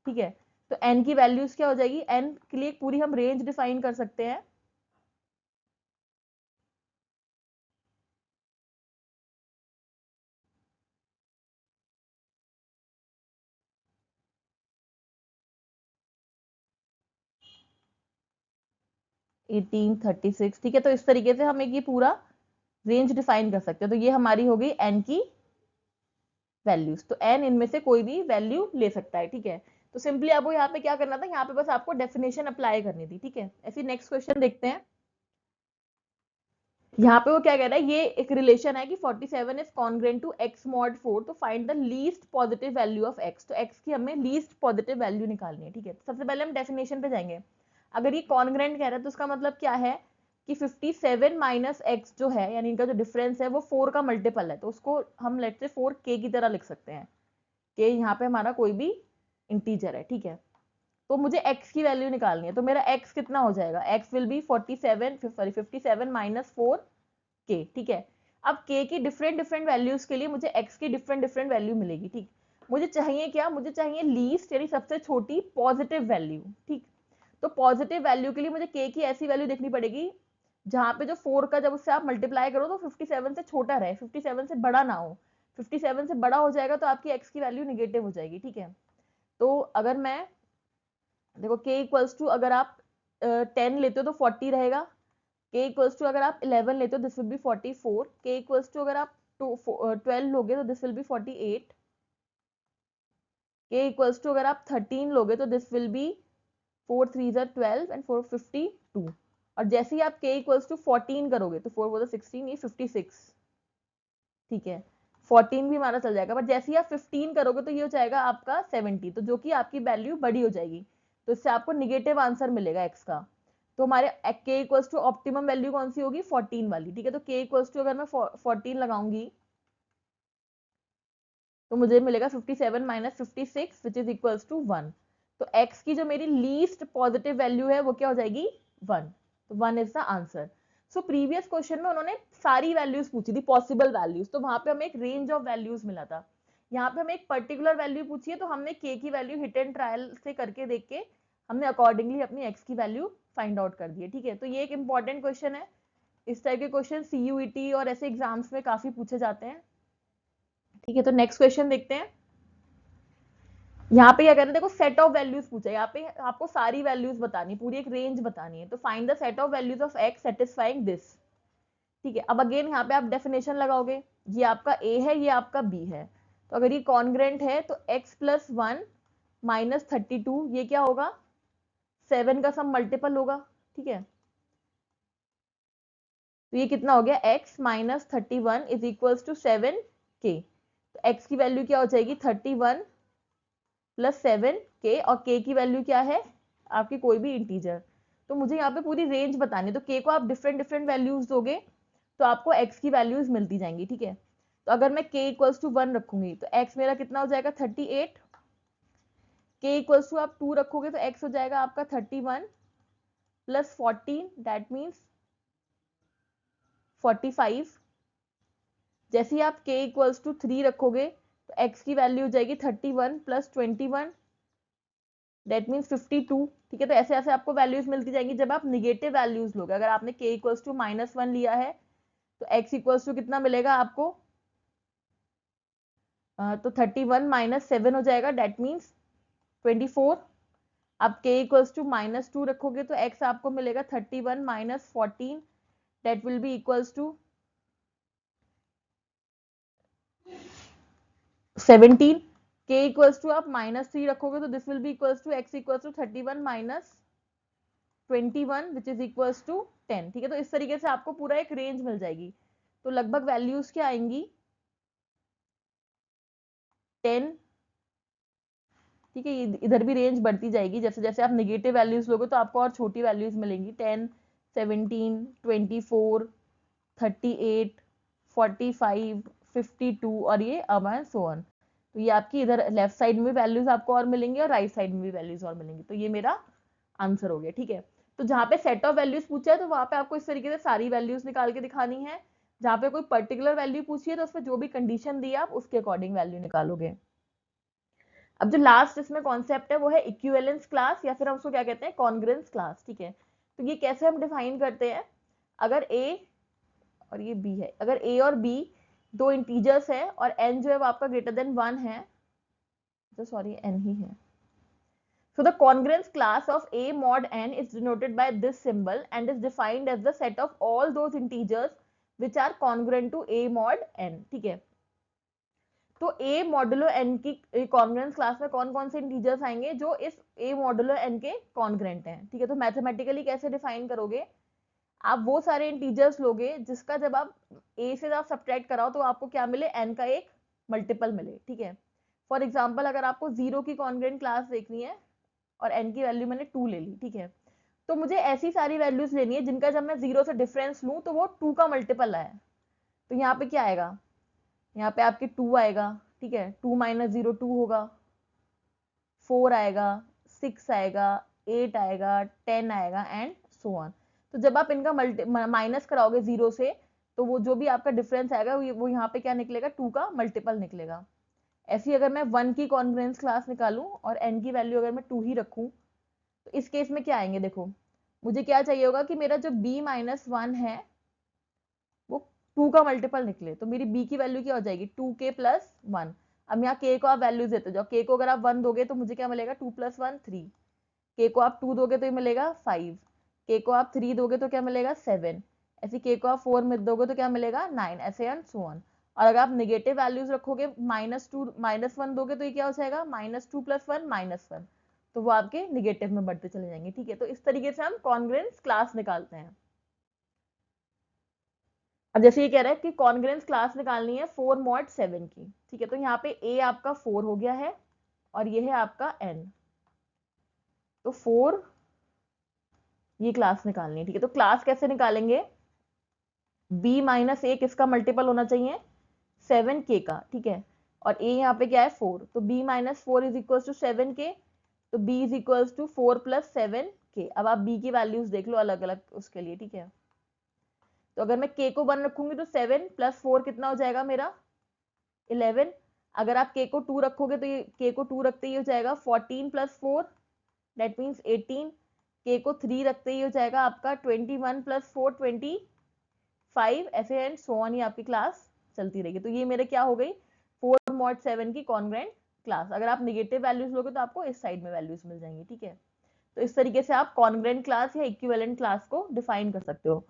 ठीक है, तो n की वैल्यूज क्या हो जाएगी, n के लिए पूरी हम रेंज डिफाइन कर सकते हैं। एटीन, 36। ठीक है, तो इस तरीके से हम एक ये पूरा रेंज डिफाइन कर सकते हैं। तो ये हमारी हो गई n की वैल्यूज। तो n इनमें से कोई भी वैल्यू ले सकता है। ठीक है, तो सिंपली आपको यहाँ पे क्या करना था, यहाँ पे बस आपको डेफिनेशन अप्लाई करनी थी। ठीक है, ऐसे नेक्स्ट क्वेश्चन देखते हैं। यहाँ पे वो क्या कह रहा है, ये एक रिलेशन है कि 47 is congruent to x mod 4, तो find the least positive value of x। तो x की हमें लीस्ट पॉजिटिव वैल्यू निकालनी है। ठीक है, तो सबसे पहले हम डेफिनेशन पे जाएंगे। अगर ये कॉन्ग्रुएंट कह रहा है तो उसका मतलब क्या है कि 57 माइनस x जो है, यानी इनका जो डिफरेंस है वो 4 का मल्टीपल है, तो उसको हम लेट से 4k की तरह लिख सकते हैं। k यहाँ पे हमारा कोई भी इंटीजर है। ठीक है, तो मुझे x की वैल्यू निकालनी है, तो मेरा x कितना हो जाएगा, x will be 57 minus 4 k। ठीक है, अब k की डिफरेंट डिफरेंट वैल्यूज के लिए मुझे x की डिफरेंट डिफरेंट वैल्यू मिलेगी। ठीक, मुझे चाहिए क्या, मुझे चाहिए लीस्ट यानी सबसे छोटी पॉजिटिव वैल्यू। ठीक, तो पॉजिटिव वैल्यू के लिए मुझे k की ऐसी वैल्यू देखनी पड़ेगी जहां पे जो 4 का जब उससे आप मल्टीप्लाई करो तो 57 से छोटा रहे, 57 से बड़ा ना हो। 57 से बड़ा हो जाएगा तो आपकी x की वैल्यू निगेटिव हो जाएगी। ठीक है, तो अगर मैं देखो k इक्वल्स टू, अगर आप 10 लेते हो तो 40 रहेगा। k इक्वल्स टू अगर आप 11 लेते हो this will be 44। k equals to अगर आप 12 लोगे तो दिस विल बी 48। के इक्वल्स टू अगर आप 13 लोगे तो दिस विल बी 4 3 12 एंड 4 52। और जैसे ही आप के इक्वल्स टू 14 करोगे तो 4 4 16, ये 56, ठीक है। 14 भी हमारा चल जाएगा, बट जैसे ही आप 15 करोगे तो ये हो जाएगा आपका 70, तो जो कि आपकी वैल्यू बड़ी हो जाएगी, तो इससे आपको निगेटिव आंसर मिलेगा एक्स का। तो हमारे के इक्वल्स टू ऑप्टिमम वैल्यू कौन सी होगी, 14 वाली, ठीक है। तो के इक्वल्स टू अगर मैं 14 लगाऊंगी तो मुझे मिलेगा 57 minus 56 which is equals to 1। तो x की जो मेरी लीस्ट पॉजिटिव वैल्यू है वो क्या हो जाएगी, 1। तो 1 is the answer. So previous question में उन्होंने सारी वैल्यूज पूछी थी, पॉसिबल वैल्यूज, तो वहां पे हमें एक रेंज ऑफ वैल्यूज मिला था। यहाँ पे हमें एक पर्टिकुलर वैल्यू पूछी है, तो हमने k की वैल्यू हिट एंड ट्रायल से करके देख के हमने अकॉर्डिंगली अपनी x की वैल्यू फाइंड आउट कर दी है, ठीक है। तो ये एक इंपॉर्टेंट क्वेश्चन है। इस टाइप के क्वेश्चन CUET और ऐसे एग्जाम्स में काफी पूछे जाते हैं, ठीक है। तो नेक्स्ट क्वेश्चन देखते हैं। यहाँ पे क्या करना है, देखो सेट ऑफ वैल्यूज पूछा है, यहाँ पे आपको सारी वैल्यूज बतानी, पूरी एक रेंज बतानी है। तो find the set of values of x satisfying this, ठीक है। अब अगेन यहाँ पे आप डेफिनेशन लगाओगे, ये आपका a है, ये आपका b है। तो अगर ये कॉन्ग्रेंट है तो x प्लस 1 माइनस 32, ये क्या होगा, 7 का सम मल्टीपल होगा, ठीक है। तो ये कितना हो गया, x minus 31 is equals to 7k। तो x की वैल्यू क्या हो जाएगी, 31 प्लस 7k, और k की वैल्यू क्या है आपकी, कोई भी इंटीजर। तो मुझे यहाँ पे पूरी रेंज बतानी है, तो k को आप डिफरेंट डिफरेंट वैल्यूज दोगे तो आपको x की वैल्यूज मिलती जाएंगी, ठीक है। तो अगर मैं k इक्वल्स टू 1 रखूंगी तो x मेरा कितना हो जाएगा, 38। k इक्वल्स टू आप 2 रखोगे तो x हो जाएगा आपका 31 प्लस 14, दैट मीन्स 45। जैसे ही आप k इक्वल्स टू 3 रखोगे तो x की वैल्यू हो जाएगी 31 प्लस 21, दैट मीन्स 52, ठीक है। तो ऐसे ऐसे आपको वैल्यूज मिलती जाएंगी जब आप निगेटिव वैल्यूज लोगे। अगर आपने k इक्वल्स टू -1 लिया है तो x इक्वल्स टू कितना मिलेगा आपको, तो 31 माइनस 7 हो जाएगा, दैट मीन्स 24। अब k इक्वल्स टू -2 रखोगे तो x आपको मिलेगा 31 minus 14, that will be equals to 17। k equals to आप -3 रखोगे तो this will be equals to x equals to 31 minus 21 which is equals to 10, ठीक है। तो इस तरीके से आपको पूरा एक रेंज मिल जाएगी। तो लगभग वैल्यूज क्या आएंगी, 10, ठीक है। इधर भी रेंज बढ़ती जाएगी, जैसे जैसे आप निगेटिव वैल्यूज लोगे तो आपको और छोटी वैल्यूज मिलेंगी, 10 17 24 38 45 52 और ये अब है सो ऑन। तो ये आपकी इधर लेफ्ट साइड में भी वैल्यूज आपको और मिलेंगी और राइट साइड में भी वैल्यूज और मिलेंगी। तो ये मेरा आंसर हो गया, ठीक है। तो जहाँ पे सेट ऑफ वैल्यूज पूछा है तो वहां पे आपको इस तरीके से सारी वैल्यूज निकाल के दिखानी है। जहाँ पे कोई पर्टिकुलर वैल्यू पूछी है तो उसमें जो भी कंडीशन दी है आप उसके अकॉर्डिंग वैल्यू निकालोगे। अब जो लास्ट इसमें कॉन्सेप्ट है वो है इक्विवेलेंस क्लास, या फिर हम उसको क्या कहते हैं, कॉन्ग्रेंस क्लास, ठीक है। तो ये कैसे हम डिफाइन करते हैं, अगर a और ये b है, अगर a और b दो इंटीजर्स है और n जो है वो आपका ग्रेटर देन 1 है, तो सॉरी n ही है। So the congruence class of A mod n is denoted by this symbol and is defined as the set of all those integers which are congruent to A mod n, ठीक है। तो A modulo n की congruence class में कौन कौन से integers आएंगे जो इस A मॉडुलो n के कॉन्ग्रेंट हैं, ठीक है। तो मैथमेटिकली कैसे डिफाइन करोगे, आप वो सारे इंटीजर्स लोगे जिसका जब आप A से आप सब्ट्रैक्ट कराओ तो आपको क्या मिले, n का एक मल्टीपल मिले, ठीक है। फॉर एग्जाम्पल अगर आपको 0 की कॉन्ग्रेंट क्लास देखनी है और n की वैल्यू मैंने 2 ले ली, ठीक है। तो मुझे ऐसी सारी वैल्यूज लेनी है जिनका जब मैं 0 से डिफरेंस लूं तो वो 2 का मल्टीपल आए। तो यहाँ पे क्या आएगा, यहाँ पे आपके 2 आएगा, ठीक है। 2 माइनस 0 2 होगा, 4 आएगा, 6 आएगा, 8 आएगा, 10 आएगा एंड सो ऑन। तो जब आप इनका माइनस कराओगे 0 से तो वो जो भी आपका डिफरेंस आएगा वो यहाँ पे क्या निकलेगा, 2 का मल्टीपल निकलेगा। ऐसी अगर मैं 1 की कॉन्ग्रेंस क्लास निकालूं और n की वैल्यू अगर मैं 2 ही रखूं तो इस केस में क्या आएंगे, देखो मुझे क्या चाहिए होगा कि मेरा जो b माइनस 1 है वो 2 का मल्टीपल निकले। तो मेरी b की वैल्यू क्या हो जाएगी, 2k प्लस 1। अब यहाँ k को आप वैल्यूज देते जाओ, k को अगर आप 1 दोगे तो मुझे क्या मिलेगा, 2 प्लस 1 3, k को आप 2 दोगे तो ये मिलेगा 5, k को आप 3 दोगे तो क्या मिलेगा 7, ऐसे k को आप 4 में दोगे तो क्या मिलेगा 9, ऐसे एंड सो ऑन। और अगर आप नेगेटिव वैल्यूज रखोगे -2 -1 दोगे तो ये क्या हो जाएगा, -2 + 1 -1, तो वो आपके निगेटिव में बढ़ते चले जाएंगे। ठीक है, तो इस तरीके से हम कॉन्ग्रुएंस क्लास निकालते हैं। अब जैसे ये कह रहा है कि कॉन्ग्रुएंस क्लास निकालनी है 4 mod 7 की। ठीक है, तो यहाँ पे a आपका 4 हो गया है और ये है आपका n, तो 4 ये क्लास निकालनी है। ठीक है, तो क्लास कैसे निकालेंगे, b - a किसका मल्टीपल होना चाहिए, 7k का। ठीक है, और a यहाँ पे क्या है 4, तो b - 4 = 7k, तो b = 4 + 7k। अब आप b की वैल्यूज देख लो अलग अलग उसके लिए। ठीक है, तो अगर मैं k को 1 रखूंगी तो 7 + 4 कितना हो जाएगा मेरा 11। अगर आप k को 2 रखोगे तो ये k को 2 रखते ही हो जाएगा 14 + 4 दैट मीन्स 18। k को 3 रखते ही हो जाएगा आपका 21 + 4 25, ऐसे एंड सो ऑन, ये आपकी क्लास चलती रहेगी। तो ये मेरे क्या हो गई 4 mod 7 की कॉन्ग्रुएंट क्लास। अगर आप नेगेटिव वैल्यूज लोगे तो आपको इस साइड में वैल्यूज मिल जाएंगी। ठीक है, तो इस तरीके से आप कॉन्ग्रुएंट क्लास या इक्विवेलेंट क्लास को डिफाइन कर सकते हो।